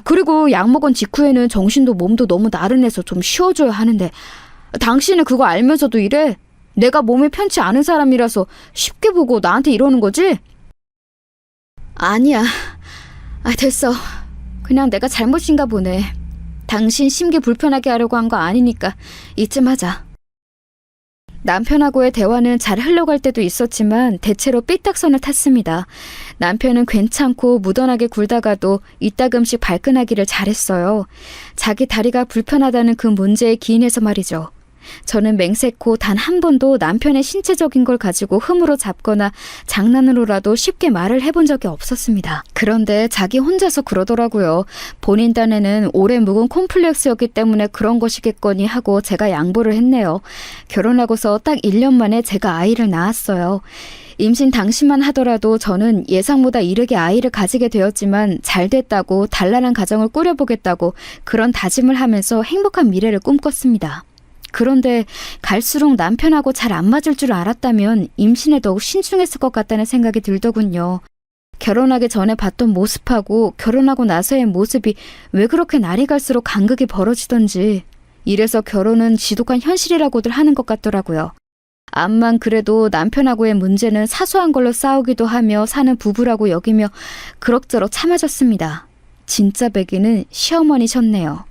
그리고 약 먹은 직후에는 정신도 몸도 너무 나른해서 좀 쉬어줘야 하는데 당신은 그거 알면서도 이래? 내가 몸이 편치 않은 사람이라서 쉽게 보고 나한테 이러는 거지? 아니야. 됐어. 그냥 내가 잘못인가 보네. 당신 심기 불편하게 하려고 한 거 아니니까 이쯤 하자. 남편하고의 대화는 잘 흘러갈 때도 있었지만 대체로 삐딱선을 탔습니다. 남편은 괜찮고 무던하게 굴다가도 이따금씩 발끈하기를 잘했어요. 자기 다리가 불편하다는 그 문제에 기인해서 말이죠. 저는 맹세코 단 한 번도 남편의 신체적인 걸 가지고 흠으로 잡거나 장난으로라도 쉽게 말을 해본 적이 없었습니다. 그런데 자기 혼자서 그러더라고요. 본인 딴에는 오래 묵은 콤플렉스였기 때문에 그런 것이겠거니 하고 제가 양보를 했네요. 결혼하고서 딱 1년 만에 제가 아이를 낳았어요. 임신 당시만 하더라도 저는 예상보다 이르게 아이를 가지게 되었지만 잘 됐다고 단란한 가정을 꾸려보겠다고 그런 다짐을 하면서 행복한 미래를 꿈꿨습니다. 그런데 갈수록 남편하고 잘 안 맞을 줄 알았다면 임신에 더욱 신중했을 것 같다는 생각이 들더군요. 결혼하기 전에 봤던 모습하고 결혼하고 나서의 모습이 왜 그렇게 날이 갈수록 간극이 벌어지던지 이래서 결혼은 지독한 현실이라고들 하는 것 같더라고요. 암만 그래도 남편하고의 문제는 사소한 걸로 싸우기도 하며 사는 부부라고 여기며 그럭저럭 참아줬습니다. 진짜 배기는 시어머니셨네요.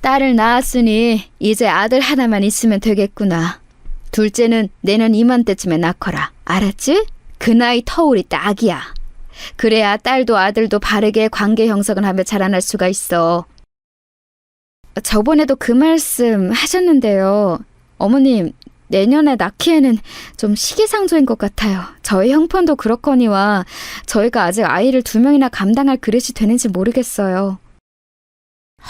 딸을 낳았으니 이제 아들 하나만 있으면 되겠구나. 둘째는 내년 이맘때쯤에 낳거라. 알았지? 그 나이 터울이 딱이야. 그래야 딸도 아들도 바르게 관계 형성을 하며 자라날 수가 있어. 저번에도 그 말씀 하셨는데요. 어머님, 내년에 낳기에는 좀 시기상조인 것 같아요. 저희 형편도 그렇거니와 저희가 아직 아이를 2명이나 감당할 그릇이 되는지 모르겠어요.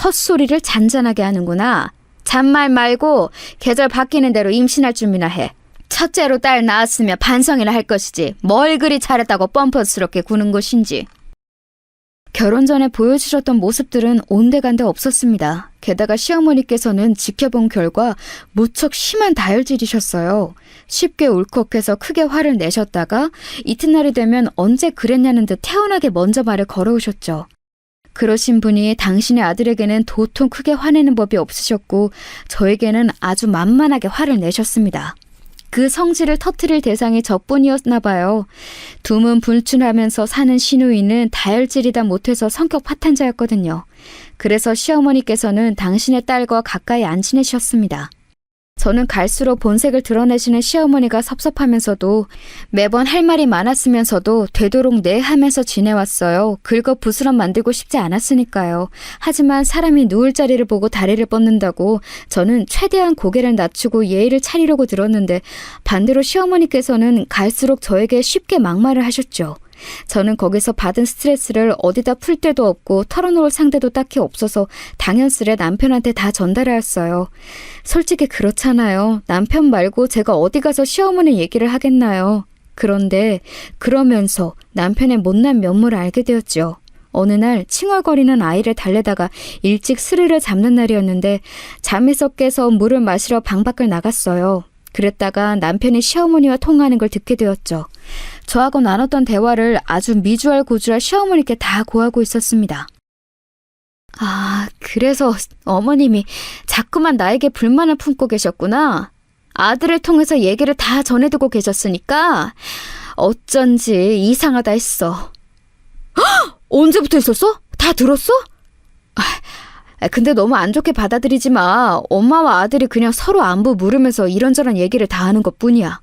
헛소리를 잔잔하게 하는구나. 잔말 말고 계절 바뀌는 대로 임신할 준비나 해. 첫째로 딸 낳았으면 반성이나 할 것이지. 뭘 그리 잘했다고 뻔뻔스럽게 구는 것인지. 결혼 전에 보여주셨던 모습들은 온데간데 없었습니다. 게다가 시어머니께서는 지켜본 결과 무척 심한 다혈질이셨어요. 쉽게 울컥해서 크게 화를 내셨다가 이튿날이 되면 언제 그랬냐는 듯 태연하게 먼저 말을 걸어오셨죠. 그러신 분이 당신의 아들에게는 도통 크게 화내는 법이 없으셨고 저에게는 아주 만만하게 화를 내셨습니다. 그 성질을 터뜨릴 대상이 저뿐이었나 봐요. 두문불출하면서 사는 시누이는 다혈질이다 못해서 성격 파탄자였거든요. 그래서 시어머니께서는 당신의 딸과 가까이 안 지내셨습니다. 저는 갈수록 본색을 드러내시는 시어머니가 섭섭하면서도 매번 할 말이 많았으면서도 되도록 네 하면서 지내왔어요. 긁어 부스럼 만들고 싶지 않았으니까요. 하지만 사람이 누울 자리를 보고 다리를 뻗는다고 저는 최대한 고개를 낮추고 예의를 차리려고 들었는데 반대로 시어머니께서는 갈수록 저에게 쉽게 막말을 하셨죠. 저는 거기서 받은 스트레스를 어디다 풀 데도 없고 털어놓을 상대도 딱히 없어서 당연스레 남편한테 다 전달하였어요. 솔직히 그렇잖아요. 남편 말고 제가 어디 가서 시어머니 얘기를 하겠나요. 그런데 그러면서 남편의 못난 면모를 알게 되었죠. 어느 날 칭얼거리는 아이를 달래다가 일찍 스르르 잡는 날이었는데 잠에서 깨서 물을 마시러 방 밖을 나갔어요. 그랬다가 남편이 시어머니와 통화하는 걸 듣게 되었죠. 저하고 나눴던 대화를 아주 미주알고주알 시어머니께 다 고하고 있었습니다. 아, 그래서 어머님이 자꾸만 나에게 불만을 품고 계셨구나. 아들을 통해서 얘기를 다 전해두고 계셨으니까 어쩐지 이상하다 했어. 헉! 언제부터 있었어? 다 들었어? 근데 너무 안 좋게 받아들이지 마. 엄마와 아들이 그냥 서로 안부 물으면서 이런저런 얘기를 다 하는 것뿐이야.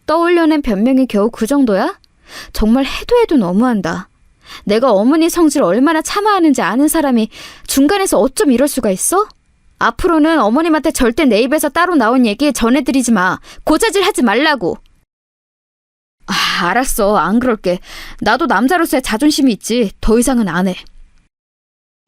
떠올려낸 변명이 겨우 그 정도야? 정말 해도 해도 너무한다. 내가 어머니 성질 얼마나 참아하는지 아는 사람이 중간에서 어쩜 이럴 수가 있어? 앞으로는 어머님한테 절대 내 입에서 따로 나온 얘기 전해드리지 마. 고자질 하지 말라고. 알았어. 안 그럴게. 나도 남자로서의 자존심이 있지. 더 이상은 안 해.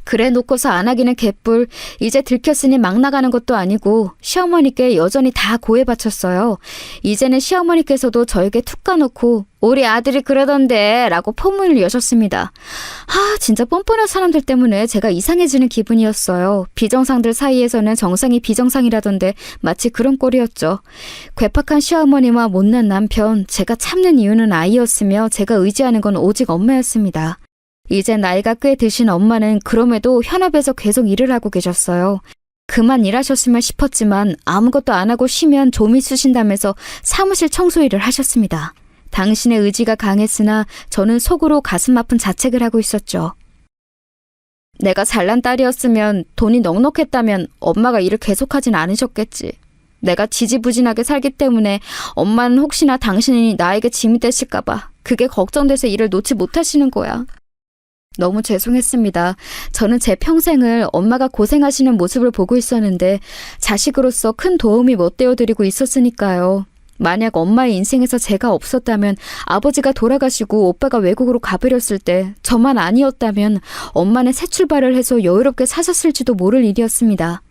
그래 놓고서 안 하기는 개뿔. 이제 들켰으니 막 나가는 것도 아니고 시어머니께 여전히 다 고해 바쳤어요. 이제는 시어머니께서도 저에게 툭 까놓고 우리 아들이 그러던데 라고 포문을 여셨습니다. 진짜 뻔뻔한 사람들 때문에 제가 이상해지는 기분이었어요. 비정상들 사이에서는 정상이 비정상이라던데 마치 그런 꼴이었죠. 괴팍한 시어머니와 못난 남편, 제가 참는 이유는 아이였으며 제가 의지하는 건 오직 엄마였습니다. 이제 나이가 꽤 드신 엄마는 그럼에도 현업에서 계속 일을 하고 계셨어요. 그만 일하셨으면 싶었지만 아무것도 안 하고 쉬면 좀이 쑤신다면서 사무실 청소 일을 하셨습니다. 당신의 의지가 강했으나 저는 속으로 가슴 아픈 자책을 하고 있었죠. 내가 잘난 딸이었으면 돈이 넉넉했다면 엄마가 일을 계속하진 않으셨겠지. 내가 지지부진하게 살기 때문에 엄마는 혹시나 당신이 나에게 짐이 되실까봐 그게 걱정돼서 일을 놓지 못하시는 거야. 너무 죄송했습니다. 저는 제 평생을 엄마가 고생하시는 모습을 보고 있었는데 자식으로서 큰 도움이 못 되어드리고 있었으니까요. 만약 엄마의 인생에서 제가 없었다면 아버지가 돌아가시고 오빠가 외국으로 가버렸을 때 저만 아니었다면 엄마는 새 출발을 해서 여유롭게 사셨을지도 모를 일이었습니다.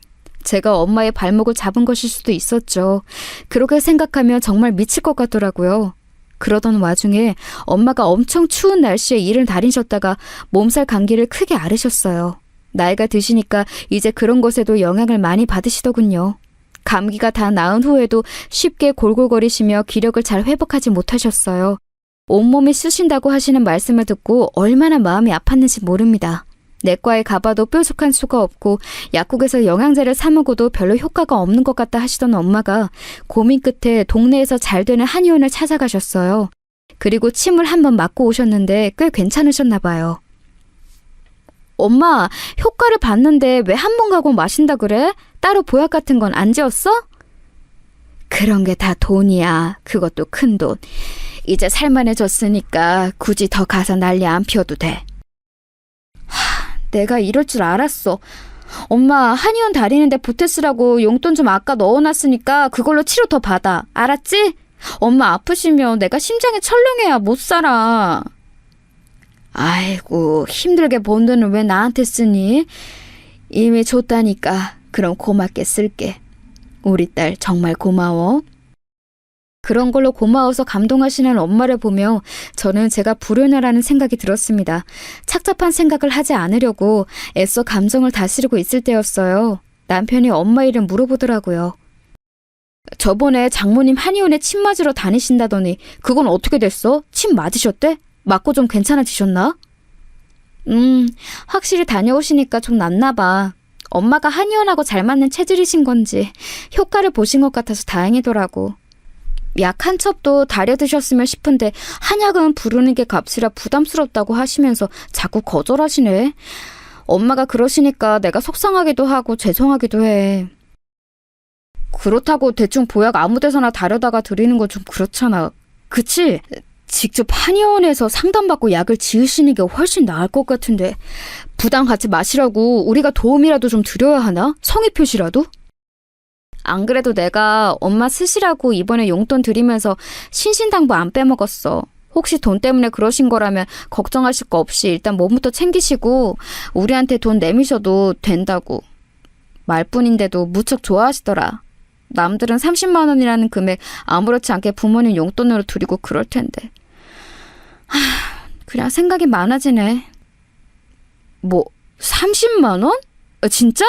제가 엄마의 발목을 잡은 것일 수도 있었죠. 그렇게 생각하면 정말 미칠 것 같더라고요. 그러던 와중에 엄마가 엄청 추운 날씨에 일을 다니셨다가 몸살 감기를 크게 앓으셨어요. 나이가 드시니까 이제 그런 것에도 영향을 많이 받으시더군요. 감기가 다 나은 후에도 쉽게 골골거리시며 기력을 잘 회복하지 못하셨어요. 온몸이 쑤신다고 하시는 말씀을 듣고 얼마나 마음이 아팠는지 모릅니다. 내과에 가봐도 뾰족한 수가 없고 약국에서 영양제를 사 먹어도 별로 효과가 없는 것 같다 하시던 엄마가 고민 끝에 동네에서 잘 되는 한의원을 찾아가셨어요. 그리고 침을 한번 맞고 오셨는데 꽤 괜찮으셨나 봐요. 엄마, 효과를 봤는데 왜 한 번 가고 마신다 그래? 따로 보약 같은 건 안 지었어? 그런 게 다 돈이야. 그것도 큰 돈. 이제 살만해졌으니까 굳이 더 가서 난리 안 피워도 돼. 내가 이럴 줄 알았어. 엄마, 한의원 다니는데 보태 쓰라고 용돈 좀 아까 넣어놨으니까 그걸로 치료 더 받아. 알았지? 엄마 아프시면 내가 심장이 철렁해야 못 살아. 아이고, 힘들게 번 돈을 왜 나한테 쓰니? 이미 줬다니까. 그럼 고맙게 쓸게. 우리 딸 정말 고마워. 그런 걸로 고마워서 감동하시는 엄마를 보며 저는 제가 불효녀라는 생각이 들었습니다. 착잡한 생각을 하지 않으려고 애써 감정을 다스리고 있을 때였어요. 남편이 엄마 이름 물어보더라고요. 저번에 장모님 한의원에 침 맞으러 다니신다더니 그건 어떻게 됐어? 침 맞으셨대? 맞고 좀 괜찮아지셨나? 확실히 다녀오시니까 좀 낫나 봐. 엄마가 한의원하고 잘 맞는 체질이신 건지 효과를 보신 것 같아서 다행이더라고. 약 한 첩도 다려 드셨으면 싶은데 한약은 부르는 게 값이라 부담스럽다고 하시면서 자꾸 거절하시네. 엄마가 그러시니까 내가 속상하기도 하고 죄송하기도 해. 그렇다고 대충 보약 아무 데서나 다려다가 드리는 건 좀 그렇잖아. 그치? 직접 한의원에서 상담받고 약을 지으시는 게 훨씬 나을 것 같은데 부담 갖지 마시라고 우리가 도움이라도 좀 드려야 하나? 성의 표시라도? 안 그래도 내가 엄마 쓰시라고 이번에 용돈 드리면서 신신당부 안 빼먹었어. 혹시 돈 때문에 그러신 거라면 걱정하실 거 없이 일단 몸부터 챙기시고 우리한테 돈 내미셔도 된다고. 말뿐인데도 무척 좋아하시더라. 남들은 30만 원이라는 금액 아무렇지 않게 부모님 용돈으로 드리고 그럴 텐데. 그냥 생각이 많아지네. 뭐 30만 원? 진짜?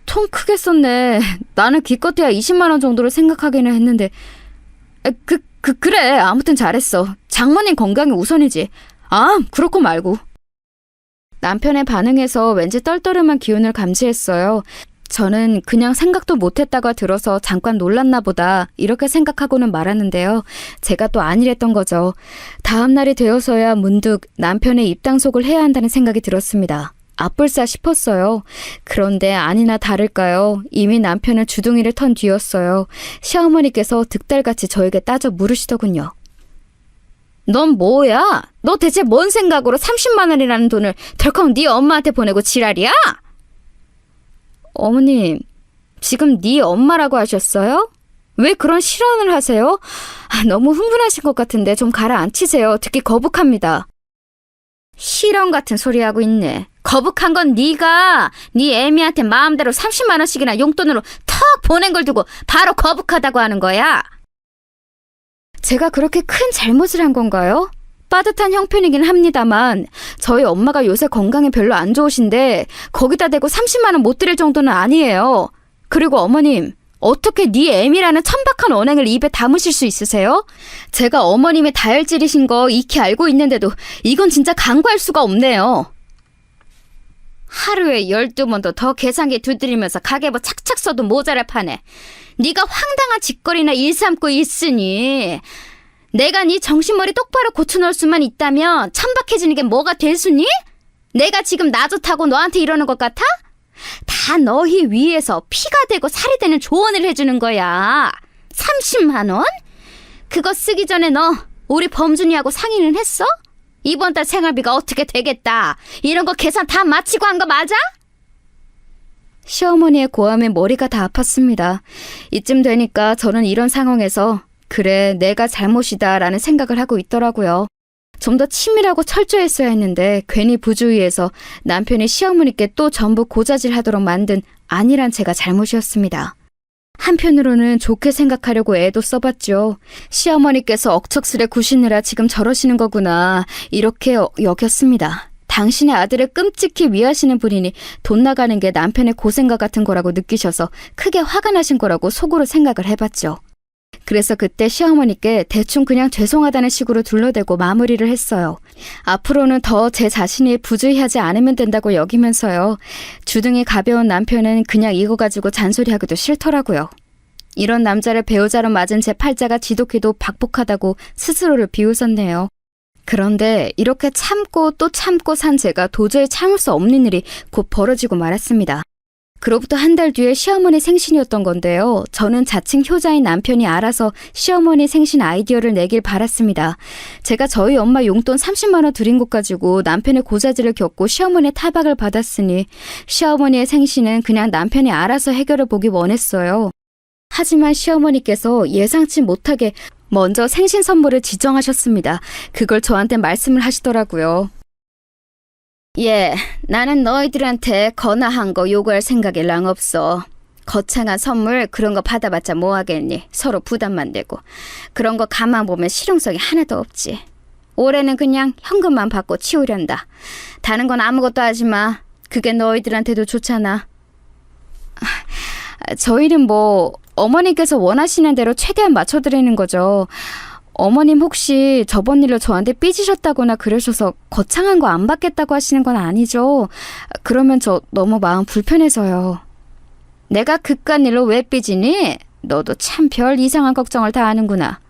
통 크게 썼네. 나는 기껏해야 20만 원 정도를 생각하기는 했는데. 그래. 아무튼 잘했어. 장모님 건강이 우선이지. 그렇고 말고. 남편의 반응에서 왠지 떨떠름한 기운을 감지했어요. 저는 그냥 생각도 못했다가 들어서 잠깐 놀랐나 보다 이렇게 생각하고는 말았는데요. 제가 또 아니랬던 거죠. 다음 날이 되어서야 문득 남편의 입당속을 해야 한다는 생각이 들었습니다. 아뿔싸 싶었어요. 그런데 아니나 다를까요. 이미 남편은 주둥이를 턴 뒤였어요. 시어머니께서 득달같이 저에게 따져 물으시더군요. 넌 뭐야? 너 대체 뭔 생각으로 30만 원이라는 돈을 덜컥 네 엄마한테 보내고 지랄이야? 어머님, 지금 네 엄마라고 하셨어요? 왜 그런 실언을 하세요? 너무 흥분하신 것 같은데 좀 가라앉히세요. 듣기 거북합니다. 실언 같은 소리 하고 있네. 거북한 건 네가 네 애미한테 마음대로 30만 원씩이나 용돈으로 턱 보낸 걸 두고 바로 거북하다고 하는 거야. 제가 그렇게 큰 잘못을 한 건가요? 빠듯한 형편이긴 합니다만 저희 엄마가 요새 건강이 별로 안 좋으신데 거기다 대고 30만 원 못 드릴 정도는 아니에요. 그리고 어머님, 어떻게 네 애미라는 천박한 언행을 입에 담으실 수 있으세요? 제가 어머님의 다혈질이신 거 익히 알고 있는데도 이건 진짜 간과할 수가 없네요. 하루에 12번도 더 계산기 두드리면서 가계부 착착 써도 모자랄 판에 네가 황당한 짓거리나 일삼고 있으니 내가 네 정신머리 똑바로 고쳐놓을 수만 있다면 천박해지는 게 뭐가 대수니? 내가 지금 나 좋다고 너한테 이러는 것 같아? 다 너희 위해서 피가 되고 살이 되는 조언을 해주는 거야. 30만 원? 그거 쓰기 전에 너 우리 범준이하고 상의는 했어? 이번 달 생활비가 어떻게 되겠다. 이런 거 계산 다 마치고 한 거 맞아? 시어머니의 고함에 머리가 다 아팠습니다. 이쯤 되니까 저는 이런 상황에서 그래, 내가 잘못이다 라는 생각을 하고 있더라고요. 좀 더 치밀하고 철저했어야 했는데 괜히 부주의해서 남편이 시어머니께 또 전부 고자질하도록 만든 아니란 제가 잘못이었습니다. 한편으로는 좋게 생각하려고 애도 써봤죠. 시어머니께서 억척스레 구시느라 지금 저러시는 거구나 이렇게 여겼습니다. 당신의 아들을 끔찍히 위하시는 분이니 돈 나가는 게 남편의 고생과 같은 거라고 느끼셔서 크게 화가 나신 거라고 속으로 생각을 해봤죠. 그래서 그때 시어머니께 대충 그냥 죄송하다는 식으로 둘러대고 마무리를 했어요. 앞으로는 더 제 자신이 부주의하지 않으면 된다고 여기면서요. 주둥이 가벼운 남편은 그냥 이거 가지고 잔소리하기도 싫더라고요. 이런 남자를 배우자로 맞은 제 팔자가 지독히도 박복하다고 스스로를 비웃었네요. 그런데 이렇게 참고 또 참고 산 제가 도저히 참을 수 없는 일이 곧 벌어지고 말았습니다. 그로부터 한 달 뒤에 시어머니 생신이었던 건데요. 저는 자칭 효자인 남편이 알아서 시어머니 생신 아이디어를 내길 바랐습니다. 제가 저희 엄마 용돈 30만 원 드린 것 가지고 남편의 고자질을 겪고 시어머니의 타박을 받았으니 시어머니의 생신은 그냥 남편이 알아서 해결해 보기 원했어요. 하지만 시어머니께서 예상치 못하게 먼저 생신 선물을 지정하셨습니다. 그걸 저한테 말씀을 하시더라고요. 예, 나는 너희들한테 거나한 거 요구할 생각이랑 없어. 거창한 선물 그런 거 받아봤자 뭐 하겠니? 서로 부담만 되고. 그런 거 가만 보면 실용성이 하나도 없지. 올해는 그냥 현금만 받고 치우련다. 다른 건 아무것도 하지 마. 그게 너희들한테도 좋잖아. 저희는 뭐 어머니께서 원하시는 대로 최대한 맞춰드리는 거죠. 어머님 혹시 저번 일로 저한테 삐지셨다거나 그러셔서 거창한 거 안 받겠다고 하시는 건 아니죠? 그러면 저 너무 마음 불편해서요. 내가 그깟 일로 왜 삐지니? 너도 참 별 이상한 걱정을 다 하는구나.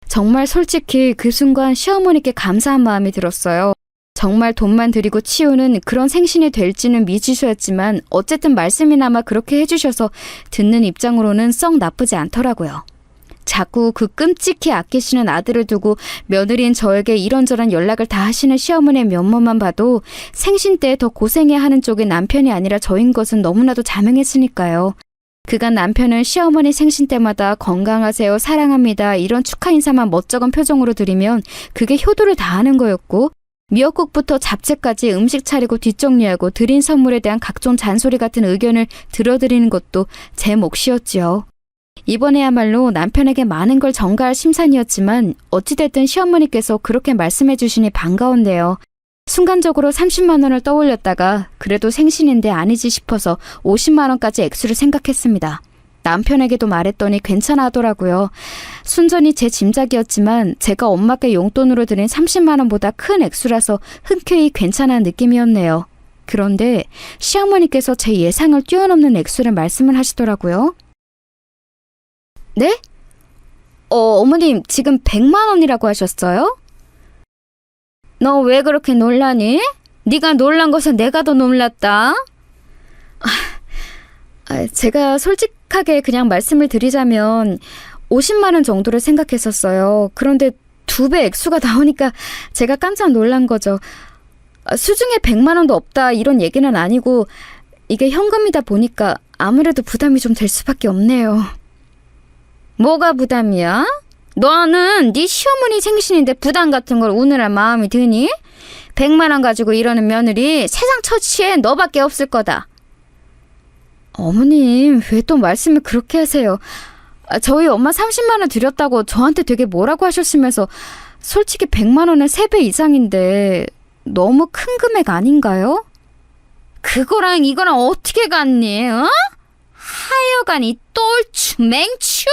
정말 솔직히 그 순간 시어머니께 감사한 마음이 들었어요. 정말 돈만 들이고 치우는 그런 생신이 될지는 미지수였지만 어쨌든 말씀이나마 그렇게 해주셔서 듣는 입장으로는 썩 나쁘지 않더라고요. 자꾸 그 끔찍히 아끼시는 아들을 두고 며느리인 저에게 이런저런 연락을 다 하시는 시어머니의 면모만 봐도 생신 때 더 고생해야 하는 쪽이 남편이 아니라 저인 것은 너무나도 자명했으니까요. 그간 남편은 시어머니 생신 때마다 건강하세요, 사랑합니다 이런 축하 인사만 멋쩍은 표정으로 드리면 그게 효도를 다하는 거였고 미역국부터 잡채까지 음식 차리고 뒷정리하고 드린 선물에 대한 각종 잔소리 같은 의견을 들어드리는 것도 제 몫이었지요. 이번에야말로 남편에게 많은 걸 전가할 심산이었지만 어찌됐든 시어머니께서 그렇게 말씀해 주시니 반가웠네요. 순간적으로 30만 원을 떠올렸다가 그래도 생신인데 아니지 싶어서 50만 원까지 액수를 생각했습니다. 남편에게도 말했더니 괜찮아 하더라고요. 순전히 제 짐작이었지만 제가 엄마께 용돈으로 드린 30만 원보다 큰 액수라서 흔쾌히 괜찮은 느낌이었네요. 그런데 시어머니께서 제 예상을 뛰어넘는 액수를 말씀을 하시더라고요. 네? 어머님 지금 100만 원이라고 하셨어요? 너 왜 그렇게 놀라니? 네가 놀란 것은 내가 더 놀랐다. 제가 솔직하게 그냥 말씀을 드리자면 50만 원 정도를 생각했었어요. 그런데 2배 액수가 나오니까 제가 깜짝 놀란 거죠. 수중에 100만 원도 없다 이런 얘기는 아니고 이게 현금이다 보니까 아무래도 부담이 좀 될 수밖에 없네요. 뭐가 부담이야? 너는 네 시어머니 생신인데 부담 같은 걸 우느라 마음이 드니? 100만 원 가지고 이러는 며느리 세상 처치에 너밖에 없을 거다. 어머님 왜 또 말씀을 그렇게 하세요? 저희 엄마 30만 원 드렸다고 저한테 되게 뭐라고 하셨으면서 솔직히 100만 원은 3배 이상인데 너무 큰 금액 아닌가요? 그거랑 이거랑 어떻게 같니? 어? 하여간 이 똘추 맹추!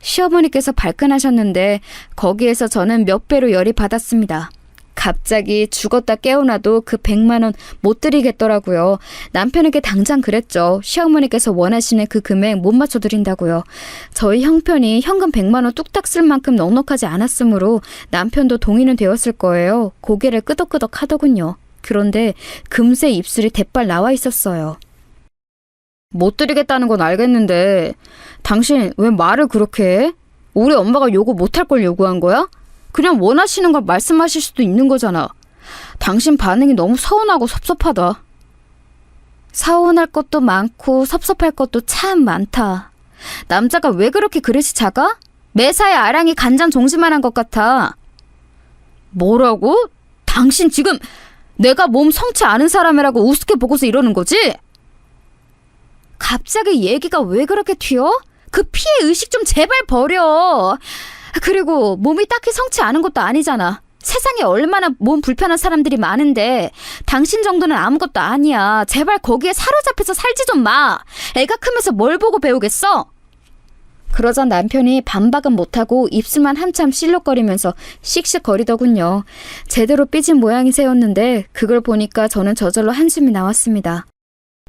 시어머니께서 발끈하셨는데 거기에서 저는 몇 배로 열이 받았습니다. 갑자기 죽었다 깨어나도 그 100만 원 못 드리겠더라고요. 남편에게 당장 그랬죠. 시어머니께서 원하시는 그 금액 못 맞춰드린다고요. 저희 형편이 현금 100만 원 뚝딱 쓸 만큼 넉넉하지 않았으므로 남편도 동의는 되었을 거예요. 고개를 끄덕끄덕 하더군요. 그런데 금세 입술이 대빨 나와 있었어요. 못 드리겠다는 건 알겠는데 당신 왜 말을 그렇게 해? 우리 엄마가 요구 못할 걸 요구한 거야? 그냥 원하시는 걸 말씀하실 수도 있는 거잖아. 당신 반응이 너무 서운하고 섭섭하다. 서운할 것도 많고 섭섭할 것도 참 많다. 남자가 왜 그렇게 그릇이 작아? 매사에 아랑이 간장 종지만한 것 같아. 뭐라고? 당신 지금 내가 몸 성치 않은 사람이라고 우습게 보고서 이러는 거지? 갑자기 얘기가 왜 그렇게 튀어? 그 피해 의식 좀 제발 버려. 그리고 몸이 딱히 성치 않은 것도 아니잖아. 세상에 얼마나 몸 불편한 사람들이 많은데 당신 정도는 아무것도 아니야. 제발 거기에 사로잡혀서 살지 좀 마. 애가 크면서 뭘 보고 배우겠어? 그러자 남편이 반박은 못하고 입술만 한참 실룩거리면서 씩씩거리더군요. 제대로 삐진 모양이세였는데 그걸 보니까 저는 저절로 한숨이 나왔습니다.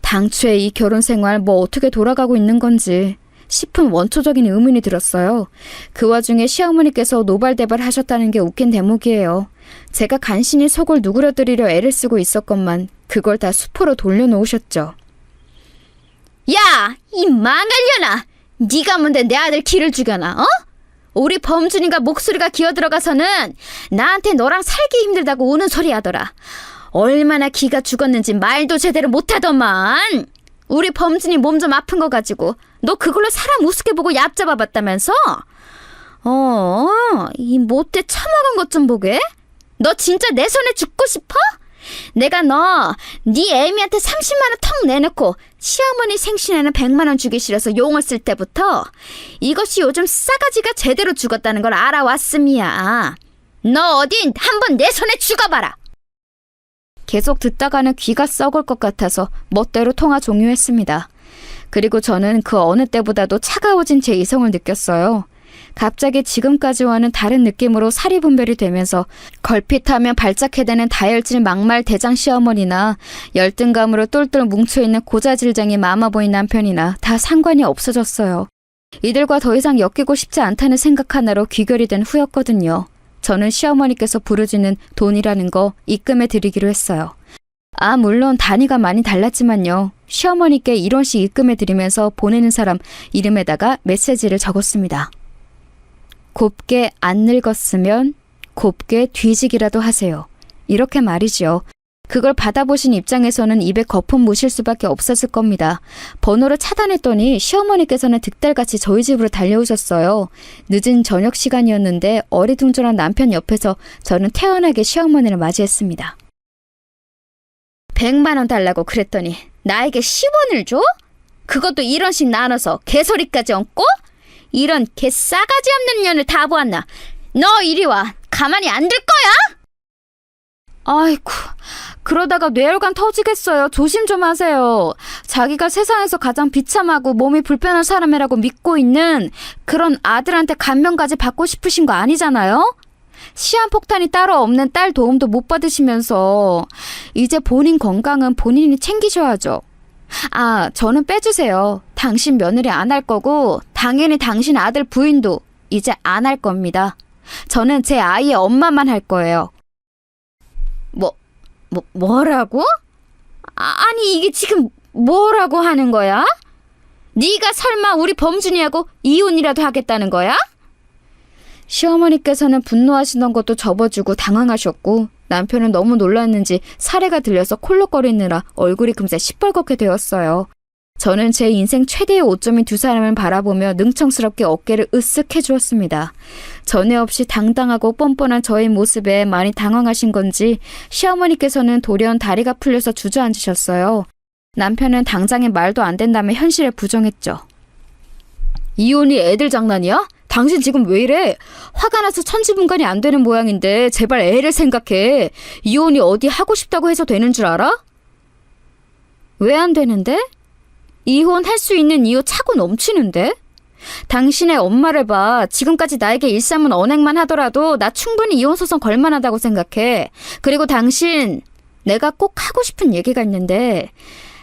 당초에 이 결혼 생활 뭐 어떻게 돌아가고 있는 건지 싶은 원초적인 의문이 들었어요. 그 와중에 시어머니께서 노발대발 하셨다는 게 웃긴 대목이에요. 제가 간신히 속을 누그러뜨리려 애를 쓰고 있었건만 그걸 다 수포로 돌려놓으셨죠. 야! 이 망할려나! 네가 뭔데 내 아들 기를 죽여놔, 어? 우리 범준이가 목소리가 기어들어가서는 나한테 너랑 살기 힘들다고 우는 소리 하더라. 얼마나 기가 죽었는지 말도 제대로 못하더만. 우리 범준이 몸 좀 아픈 거 가지고 너 그걸로 사람 우습게 보고 얕잡아봤다면서? 이 못돼 처먹은 것 좀 보게. 너 진짜 내 손에 죽고 싶어? 내가 네 애미한테 30만 원 턱 내놓고 시어머니 생신에는 100만 원 주기 싫어서 용을 쓸 때부터 이것이 요즘 싸가지가 제대로 죽었다는 걸 알아왔음이야. 너 어디 한번 내 손에 죽어봐라. 계속 듣다가는 귀가 썩을 것 같아서 멋대로 통화 종료했습니다. 그리고 저는 그 어느 때보다도 차가워진 제 이성을 느꼈어요. 갑자기 지금까지와는 다른 느낌으로 살이 분별이 되면서 걸핏하면 발작해대는 다혈질 막말 대장 시어머니나 열등감으로 똘똘 뭉쳐있는 고자질쟁이 마마보이 남편이나 다 상관이 없어졌어요. 이들과 더 이상 엮이고 싶지 않다는 생각 하나로 귀결이 된 후였거든요. 저는 시어머니께서 부르짖는 돈이라는 거 입금해 드리기로 했어요. 물론 단위가 많이 달랐지만요. 시어머니께 1원씩 입금해 드리면서 보내는 사람 이름에다가 메시지를 적었습니다. 곱게 안 늙었으면 곱게 뒤지기라도 하세요. 이렇게 말이지요. 그걸 받아보신 입장에서는 입에 거품 무실 수밖에 없었을 겁니다. 번호를 차단했더니 시어머니께서는 득달같이 저희 집으로 달려오셨어요. 늦은 저녁 시간이었는데 어리둥절한 남편 옆에서 저는 태연하게 시어머니를 맞이했습니다. 100만 원 달라고 그랬더니 나에게 10원을 줘? 그것도 1원씩 나눠서 개소리까지 얹고? 이런 개 싸가지 없는 년을 다 보았나? 너 이리 와. 가만히 안 둘 거야? 아이고, 그러다가 뇌혈관 터지겠어요. 조심 좀 하세요. 자기가 세상에서 가장 비참하고 몸이 불편한 사람이라고 믿고 있는 그런 아들한테 감명까지 받고 싶으신 거 아니잖아요? 시한폭탄이 따로 없는 딸 도움도 못 받으시면서 이제 본인 건강은 본인이 챙기셔야죠. 저는 빼주세요. 당신 며느리 안 할 거고 당연히 당신 아들 부인도 이제 안 할 겁니다. 저는 제 아이의 엄마만 할 거예요. 뭐라고? 아니 이게 지금 뭐라고 하는 거야? 네가 설마 우리 범준이하고 이혼이라도 하겠다는 거야? 시어머니께서는 분노하시던 것도 접어주고 당황하셨고 남편은 너무 놀랐는지 사례가 들려서 콜록거리느라 얼굴이 금세 시뻘겋게 되었어요. 저는 제 인생 최대의 오점인 두 사람을 바라보며 능청스럽게 어깨를 으쓱 해주었습니다. 전에 없이 당당하고 뻔뻔한 저의 모습에 많이 당황하신 건지 시어머니께서는 돌연 다리가 풀려서 주저앉으셨어요. 남편은 당장에 말도 안 된다며 현실에 부정했죠. 이혼이 애들 장난이야? 당신 지금 왜 이래? 화가 나서 천지분간이 안 되는 모양인데 제발 애를 생각해. 이혼이 어디 하고 싶다고 해서 되는 줄 알아? 왜 안 되는데? 이혼할 수 있는 이유 차고 넘치는데? 당신의 엄마를 봐. 지금까지 나에게 일삼은 언행만 하더라도 나 충분히 이혼 소송 걸 만하다고 생각해. 그리고 당신, 내가 꼭 하고 싶은 얘기가 있는데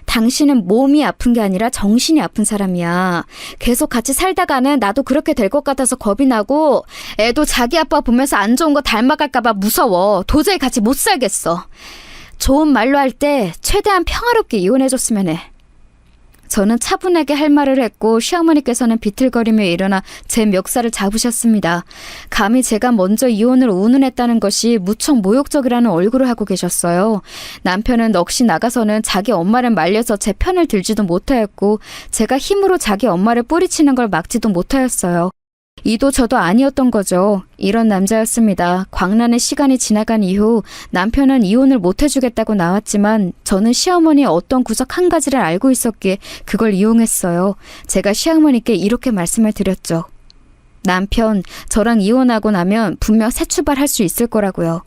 당신은 몸이 아픈 게 아니라 정신이 아픈 사람이야. 계속 같이 살다가는 나도 그렇게 될 것 같아서 겁이 나고 애도 자기 아빠 보면서 안 좋은 거 닮아갈까 봐 무서워. 도저히 같이 못 살겠어. 좋은 말로 할 때 최대한 평화롭게 이혼해줬으면 해. 저는 차분하게 할 말을 했고 시어머니께서는 비틀거리며 일어나 제 멱살을 잡으셨습니다. 감히 제가 먼저 이혼을 운운했다는 것이 무척 모욕적이라는 얼굴을 하고 계셨어요. 남편은 넋이 나가서는 자기 엄마를 말려서 제 편을 들지도 못하였고 제가 힘으로 자기 엄마를 뿌리치는 걸 막지도 못하였어요. 이도 저도 아니었던 거죠. 이런 남자였습니다. 광란의 시간이 지나간 이후 남편은 이혼을 못 해주겠다고 나왔지만 저는 시어머니의 어떤 구석 한 가지를 알고 있었기에 그걸 이용했어요. 제가 시어머니께 이렇게 말씀을 드렸죠. 남편, 저랑 이혼하고 나면 분명 새 출발할 수 있을 거라고요.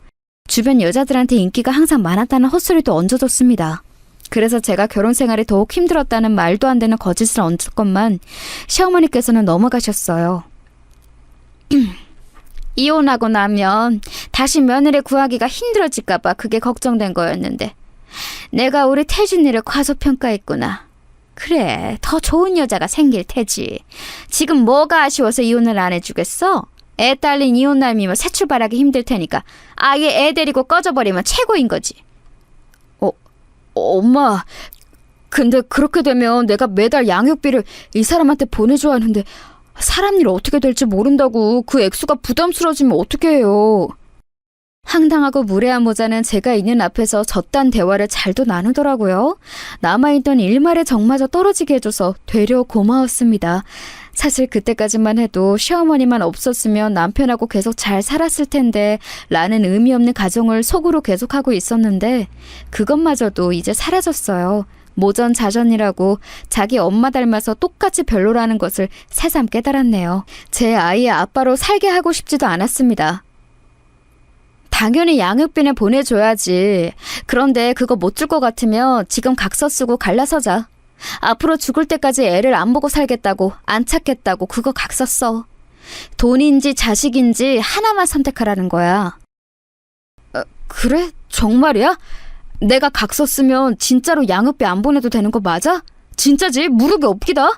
주변 여자들한테 인기가 항상 많았다는 헛소리도 얹어줬습니다. 그래서 제가 결혼 생활이 더욱 힘들었다는 말도 안 되는 거짓을 얹었건만 시어머니께서는 넘어가셨어요. 이혼하고 나면 다시 며느리 구하기가 힘들어질까봐 그게 걱정된 거였는데 내가 우리 태진이를 과소평가했구나. 그래, 더 좋은 여자가 생길 테지. 지금 뭐가 아쉬워서 이혼을 안 해주겠어? 애 딸린 이혼남이면 새 출발하기 힘들 테니까 아예 애 데리고 꺼져버리면 최고인 거지. 엄마, 근데 그렇게 되면 내가 매달 양육비를 이 사람한테 보내줘야 하는데 사람 일 어떻게 될지 모른다고 그 액수가 부담스러워지면 어떻게 해요. 황당하고 무례한 모자는 제가 있는 앞에서 저딴 대화를 잘도 나누더라고요. 남아있던 일말의 정마저 떨어지게 해줘서 되려 고마웠습니다. 사실 그때까지만 해도 시어머니만 없었으면 남편하고 계속 잘 살았을 텐데 라는 의미 없는 가정을 속으로 계속하고 있었는데 그것마저도 이제 사라졌어요. 모전자전이라고 자기 엄마 닮아서 똑같이 별로라는 것을 새삼 깨달았네요. 제 아이의 아빠로 살게 하고 싶지도 않았습니다. 당연히 양육비는 보내줘야지. 그런데 그거 못 줄 것 같으면 지금 각서 쓰고 갈라서자. 앞으로 죽을 때까지 애를 안 보고 살겠다고, 안 찾겠다고 그거 각서 써. 돈인지 자식인지 하나만 선택하라는 거야. 그래? 정말이야? 내가 각서 쓰면 진짜로 양육비 안 보내도 되는 거 맞아? 진짜지? 무릎이 없기다?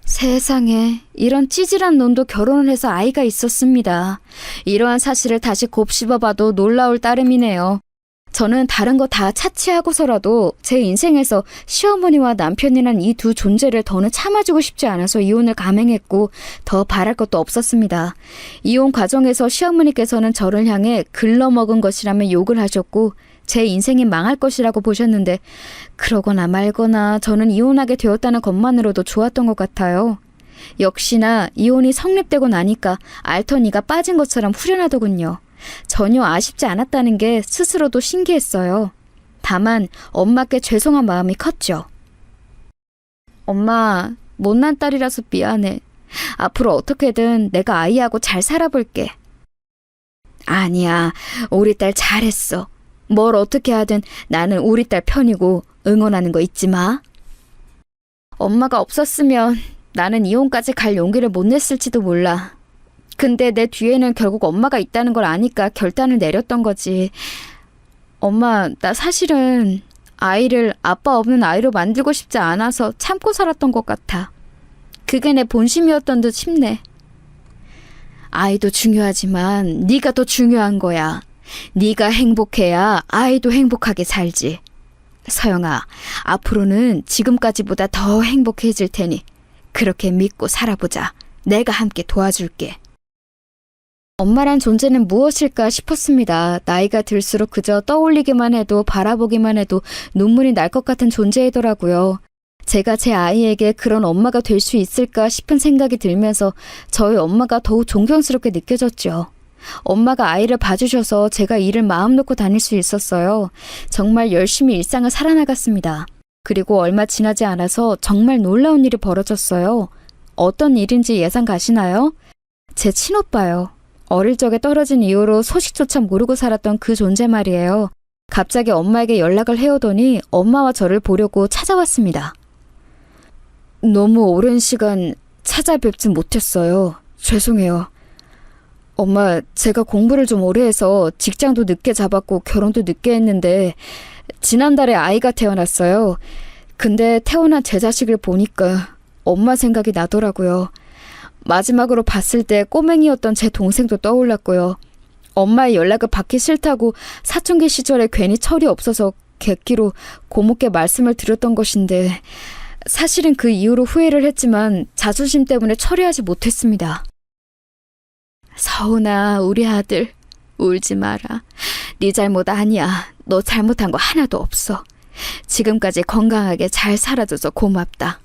세상에, 이런 찌질한 놈도 결혼을 해서 아이가 있었습니다. 이러한 사실을 다시 곱씹어봐도 놀라울 따름이네요. 저는 다른 거 다 차치하고서라도 제 인생에서 시어머니와 남편이란 이 두 존재를 더는 참아주고 싶지 않아서 이혼을 감행했고 더 바랄 것도 없었습니다. 이혼 과정에서 시어머니께서는 저를 향해 글러먹은 것이라며 욕을 하셨고 제 인생이 망할 것이라고 보셨는데 그러거나 말거나 저는 이혼하게 되었다는 것만으로도 좋았던 것 같아요. 역시나 이혼이 성립되고 나니까 알터니가 빠진 것처럼 후련하더군요. 전혀 아쉽지 않았다는 게 스스로도 신기했어요. 다만 엄마께 죄송한 마음이 컸죠. 엄마, 못난 딸이라서 미안해. 앞으로 어떻게든 내가 아이하고 잘 살아볼게. 아니야, 우리 딸 잘했어. 뭘 어떻게 하든 나는 우리 딸 편이고 응원하는 거 잊지 마. 엄마가 없었으면 나는 이혼까지 갈 용기를 못 냈을지도 몰라. 근데 내 뒤에는 결국 엄마가 있다는 걸 아니까 결단을 내렸던 거지. 엄마, 나 사실은 아이를 아빠 없는 아이로 만들고 싶지 않아서 참고 살았던 것 같아. 그게 내 본심이었던 듯 싶네. 아이도 중요하지만 네가 더 중요한 거야. 네가 행복해야 아이도 행복하게 살지. 서영아, 앞으로는 지금까지보다 더 행복해질 테니 그렇게 믿고 살아보자. 내가 함께 도와줄게. 엄마란 존재는 무엇일까 싶었습니다. 나이가 들수록 그저 떠올리기만 해도 바라보기만 해도 눈물이 날 것 같은 존재이더라고요. 제가 제 아이에게 그런 엄마가 될 수 있을까 싶은 생각이 들면서 저희 엄마가 더욱 존경스럽게 느껴졌죠. 엄마가 아이를 봐주셔서 제가 일을 마음 놓고 다닐 수 있었어요. 정말 열심히 일상을 살아나갔습니다. 그리고 얼마 지나지 않아서 정말 놀라운 일이 벌어졌어요. 어떤 일인지 예상 가시나요? 제 친오빠요. 어릴 적에 떨어진 이후로 소식조차 모르고 살았던 그 존재 말이에요. 갑자기 엄마에게 연락을 해오더니 엄마와 저를 보려고 찾아왔습니다. 너무 오랜 시간 찾아뵙진 못했어요. 죄송해요. 엄마, 제가 공부를 좀 오래 해서 직장도 늦게 잡았고 결혼도 늦게 했는데 지난달에 아이가 태어났어요. 근데 태어난 제 자식을 보니까 엄마 생각이 나더라고요. 마지막으로 봤을 때 꼬맹이였던 제 동생도 떠올랐고요. 엄마의 연락을 받기 싫다고 사춘기 시절에 괜히 철이 없어서 객기로 고모께 말씀을 드렸던 것인데 사실은 그 이후로 후회를 했지만 자존심 때문에 처리하지 못했습니다. 서훈아, 우리 아들 울지 마라. 네 잘못 아니야. 너 잘못한 거 하나도 없어. 지금까지 건강하게 잘 살아줘서 고맙다.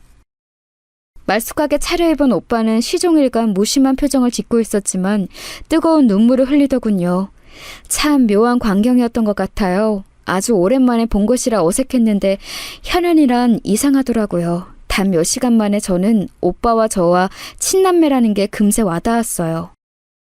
말쑥하게 차려입은 오빠는 시종일관 무심한 표정을 짓고 있었지만 뜨거운 눈물을 흘리더군요. 참 묘한 광경이었던 것 같아요. 아주 오랜만에 본 것이라 어색했는데 현연이란 이상하더라고요. 단 몇 시간 만에 저는 오빠와 저와 친남매라는 게 금세 와닿았어요.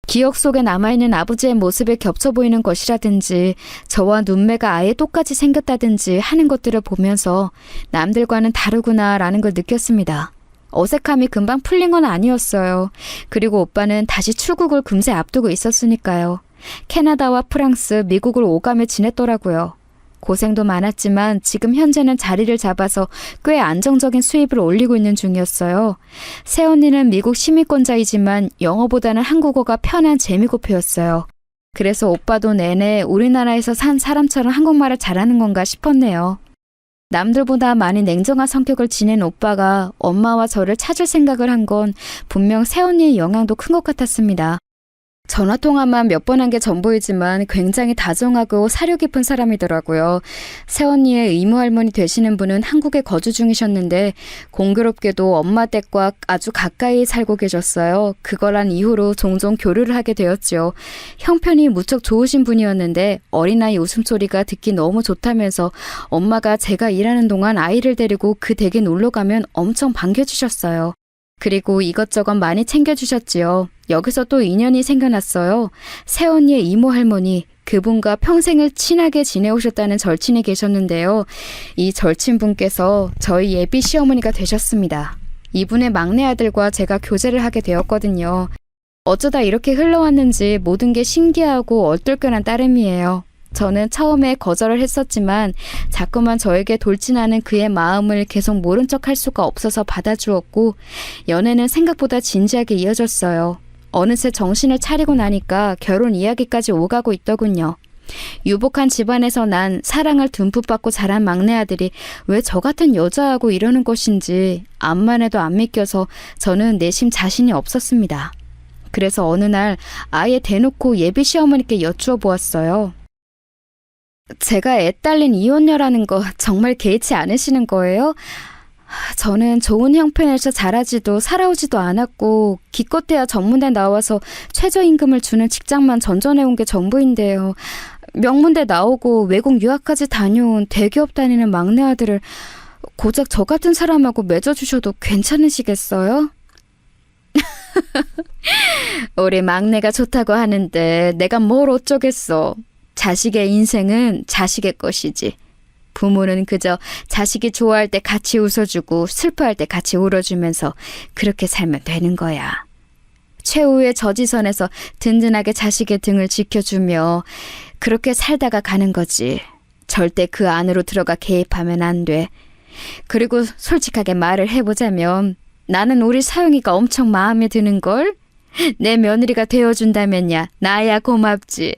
기억 속에 남아있는 아버지의 모습에 겹쳐 보이는 것이라든지 저와 눈매가 아예 똑같이 생겼다든지 하는 것들을 보면서 남들과는 다르구나라는 걸 느꼈습니다. 어색함이 금방 풀린 건 아니었어요. 그리고 오빠는 다시 출국을 금세 앞두고 있었으니까요. 캐나다와 프랑스, 미국을 오가며 지냈더라고요. 고생도 많았지만 지금 현재는 자리를 잡아서 꽤 안정적인 수입을 올리고 있는 중이었어요. 새언니는 미국 시민권자이지만 영어보다는 한국어가 편한 재미고표였어요. 그래서 오빠도 내내 우리나라에서 산 사람처럼 한국말을 잘하는 건가 싶었네요. 남들보다 많이 냉정한 성격을 지닌 오빠가 엄마와 저를 찾을 생각을 한 건 분명 새언니의 영향도 큰 것 같았습니다. 전화통화만 몇 번 한 게 전부이지만 굉장히 다정하고 사려 깊은 사람이더라고요. 새언니의 이모할머니 되시는 분은 한국에 거주 중이셨는데 공교롭게도 엄마 댁과 아주 가까이 살고 계셨어요. 그걸 한 이후로 종종 교류를 하게 되었죠. 형편이 무척 좋으신 분이었는데 어린아이 웃음소리가 듣기 너무 좋다면서 엄마가 제가 일하는 동안 아이를 데리고 그 댁에 놀러 가면 엄청 반겨주셨어요. 그리고 이것저것 많이 챙겨주셨지요. 여기서 또 인연이 생겨났어요. 새언니의 이모 할머니, 그분과 평생을 친하게 지내오셨다는 절친이 계셨는데요. 이 절친분께서 저희 예비 시어머니가 되셨습니다. 이분의 막내 아들과 제가 교제를 하게 되었거든요. 어쩌다 이렇게 흘러왔는지 모든 게 신기하고 얼떨결한 따름이에요. 저는 처음에 거절을 했었지만 자꾸만 저에게 돌진하는 그의 마음을 계속 모른 척 할 수가 없어서 받아주었고 연애는 생각보다 진지하게 이어졌어요. 어느새 정신을 차리고 나니까 결혼 이야기까지 오가고 있더군요. 유복한 집안에서 난 사랑을 듬뿍 받고 자란 막내 아들이 왜 저 같은 여자하고 이러는 것인지 암만 해도 안 믿겨서 저는 내심 자신이 없었습니다. 그래서 어느 날 아예 대놓고 예비 시어머니께 여쭈어 보았어요. 제가 애 딸린 이혼녀라는 거 정말 개의치 않으시는 거예요? 저는 좋은 형편에서 자라지도 살아오지도 않았고 기껏해야 전문대 나와서 최저임금을 주는 직장만 전전해온 게 전부인데요. 명문대 나오고 외국 유학까지 다녀온 대기업 다니는 막내 아들을 고작 저 같은 사람하고 맺어주셔도 괜찮으시겠어요? 우리 막내가 좋다고 하는데 내가 뭘 어쩌겠어. 자식의 인생은 자식의 것이지. 부모는 그저 자식이 좋아할 때 같이 웃어주고 슬퍼할 때 같이 울어주면서 그렇게 살면 되는 거야. 최후의 저지선에서 든든하게 자식의 등을 지켜주며 그렇게 살다가 가는 거지. 절대 그 안으로 들어가 개입하면 안 돼. 그리고 솔직하게 말을 해보자면 나는 우리 사용이가 엄청 마음에 드는걸? 내 며느리가 되어준다면야 나야 고맙지.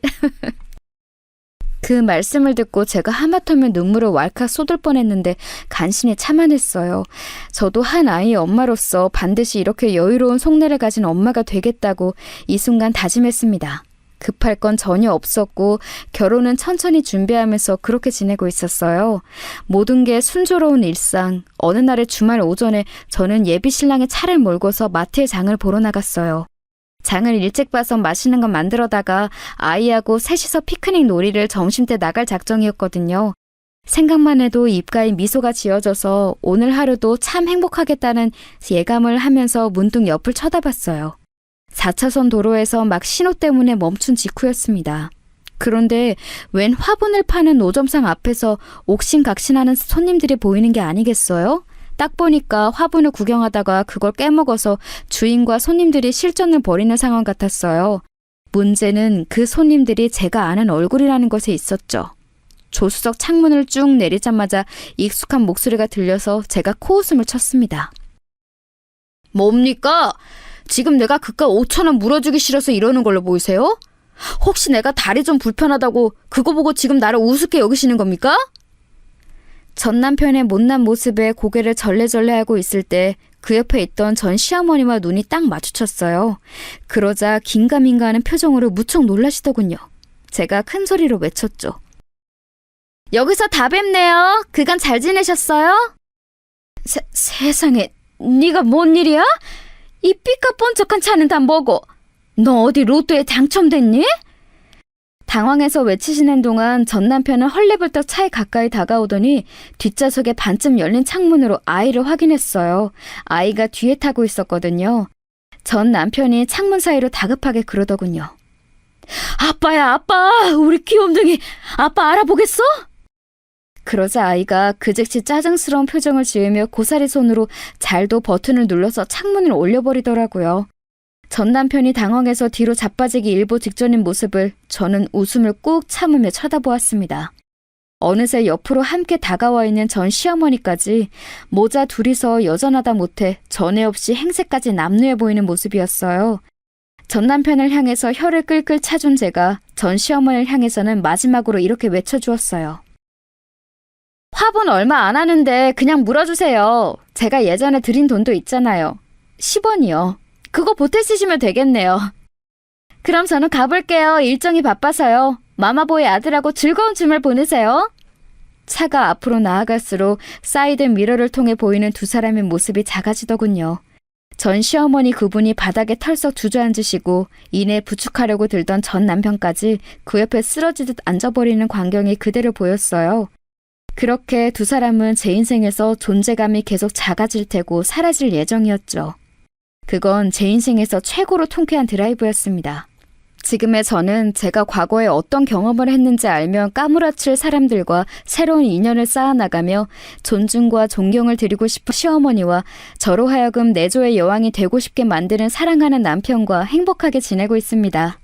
그 말씀을 듣고 제가 하마터면 눈물을 왈칵 쏟을 뻔했는데 간신히 참아냈어요. 저도 한 아이의 엄마로서 반드시 이렇게 여유로운 속내를 가진 엄마가 되겠다고 이 순간 다짐했습니다. 급할 건 전혀 없었고 결혼은 천천히 준비하면서 그렇게 지내고 있었어요. 모든 게 순조로운 일상. 어느 날의 주말 오전에 저는 예비 신랑의 차를 몰고서 마트에 장을 보러 나갔어요. 장을 일찍 봐서 맛있는 건 만들어다가 아이하고 셋이서 피크닉 놀이를 점심때 나갈 작정이었거든요. 생각만 해도 입가에 미소가 지어져서 오늘 하루도 참 행복하겠다는 예감을 하면서 문득 옆을 쳐다봤어요. 4차선 도로에서 막 신호 때문에 멈춘 직후였습니다. 그런데 웬 화분을 파는 노점상 앞에서 옥신각신하는 손님들이 보이는 게 아니겠어요? 딱 보니까 화분을 구경하다가 그걸 깨먹어서 주인과 손님들이 실전을 벌이는 상황 같았어요. 문제는 그 손님들이 제가 아는 얼굴이라는 것에 있었죠. 조수석 창문을 쭉 내리자마자 익숙한 목소리가 들려서 제가 코웃음을 쳤습니다. 뭡니까? 지금 내가 그깟 5,000원 물어주기 싫어서 이러는 걸로 보이세요? 혹시 내가 다리 좀 불편하다고 그거 보고 지금 나를 우습게 여기시는 겁니까? 전 남편의 못난 모습에 고개를 절레절레하고 있을 때 그 옆에 있던 전 시어머니와 눈이 딱 마주쳤어요. 그러자 긴가민가하는 표정으로 무척 놀라시더군요. 제가 큰 소리로 외쳤죠. 여기서 다 뵙네요. 그간 잘 지내셨어요? 세상에, 네가 뭔 일이야? 이 삐까뻔쩍한 차는 다 뭐고? 너 어디 로또에 당첨됐니? 당황해서 외치시는 동안 전 남편은 헐레벌떡 차에 가까이 다가오더니 뒷좌석에 반쯤 열린 창문으로 아이를 확인했어요. 아이가 뒤에 타고 있었거든요. 전 남편이 창문 사이로 다급하게 그러더군요. 아빠야, 아빠! 우리 귀염둥이 아빠 알아보겠어? 그러자 아이가 그 즉시 짜증스러운 표정을 지으며 고사리 손으로 잘도 버튼을 눌러서 창문을 올려버리더라고요. 전 남편이 당황해서 뒤로 자빠지기 일보 직전인 모습을 저는 웃음을 꾹 참으며 쳐다보았습니다. 어느새 옆으로 함께 다가와 있는 전 시어머니까지 모자 둘이서 여전하다 못해 전에 없이 행세까지 남루해 보이는 모습이었어요. 전 남편을 향해서 혀를 끌끌 차준 제가 전 시어머니를 향해서는 마지막으로 이렇게 외쳐주었어요. 화분 얼마 안 하는데 그냥 물어주세요. 제가 예전에 드린 돈도 있잖아요. 10원이요. 그거 보태 쓰시면 되겠네요. 그럼 저는 가볼게요. 일정이 바빠서요. 마마보이 아들하고 즐거운 주말 보내세요. 차가 앞으로 나아갈수록 사이드 미러를 통해 보이는 두 사람의 모습이 작아지더군요. 전 시어머니 그분이 바닥에 털썩 주저앉으시고 이내 부축하려고 들던 전 남편까지 그 옆에 쓰러지듯 앉아버리는 광경이 그대로 보였어요. 그렇게 두 사람은 제 인생에서 존재감이 계속 작아질 테고 사라질 예정이었죠. 그건 제 인생에서 최고로 통쾌한 드라이브였습니다. 지금의 저는 제가 과거에 어떤 경험을 했는지 알면 까무라칠 사람들과 새로운 인연을 쌓아나가며 존중과 존경을 드리고 싶은 시어머니와 저로 하여금 내조의 여왕이 되고 싶게 만드는 사랑하는 남편과 행복하게 지내고 있습니다.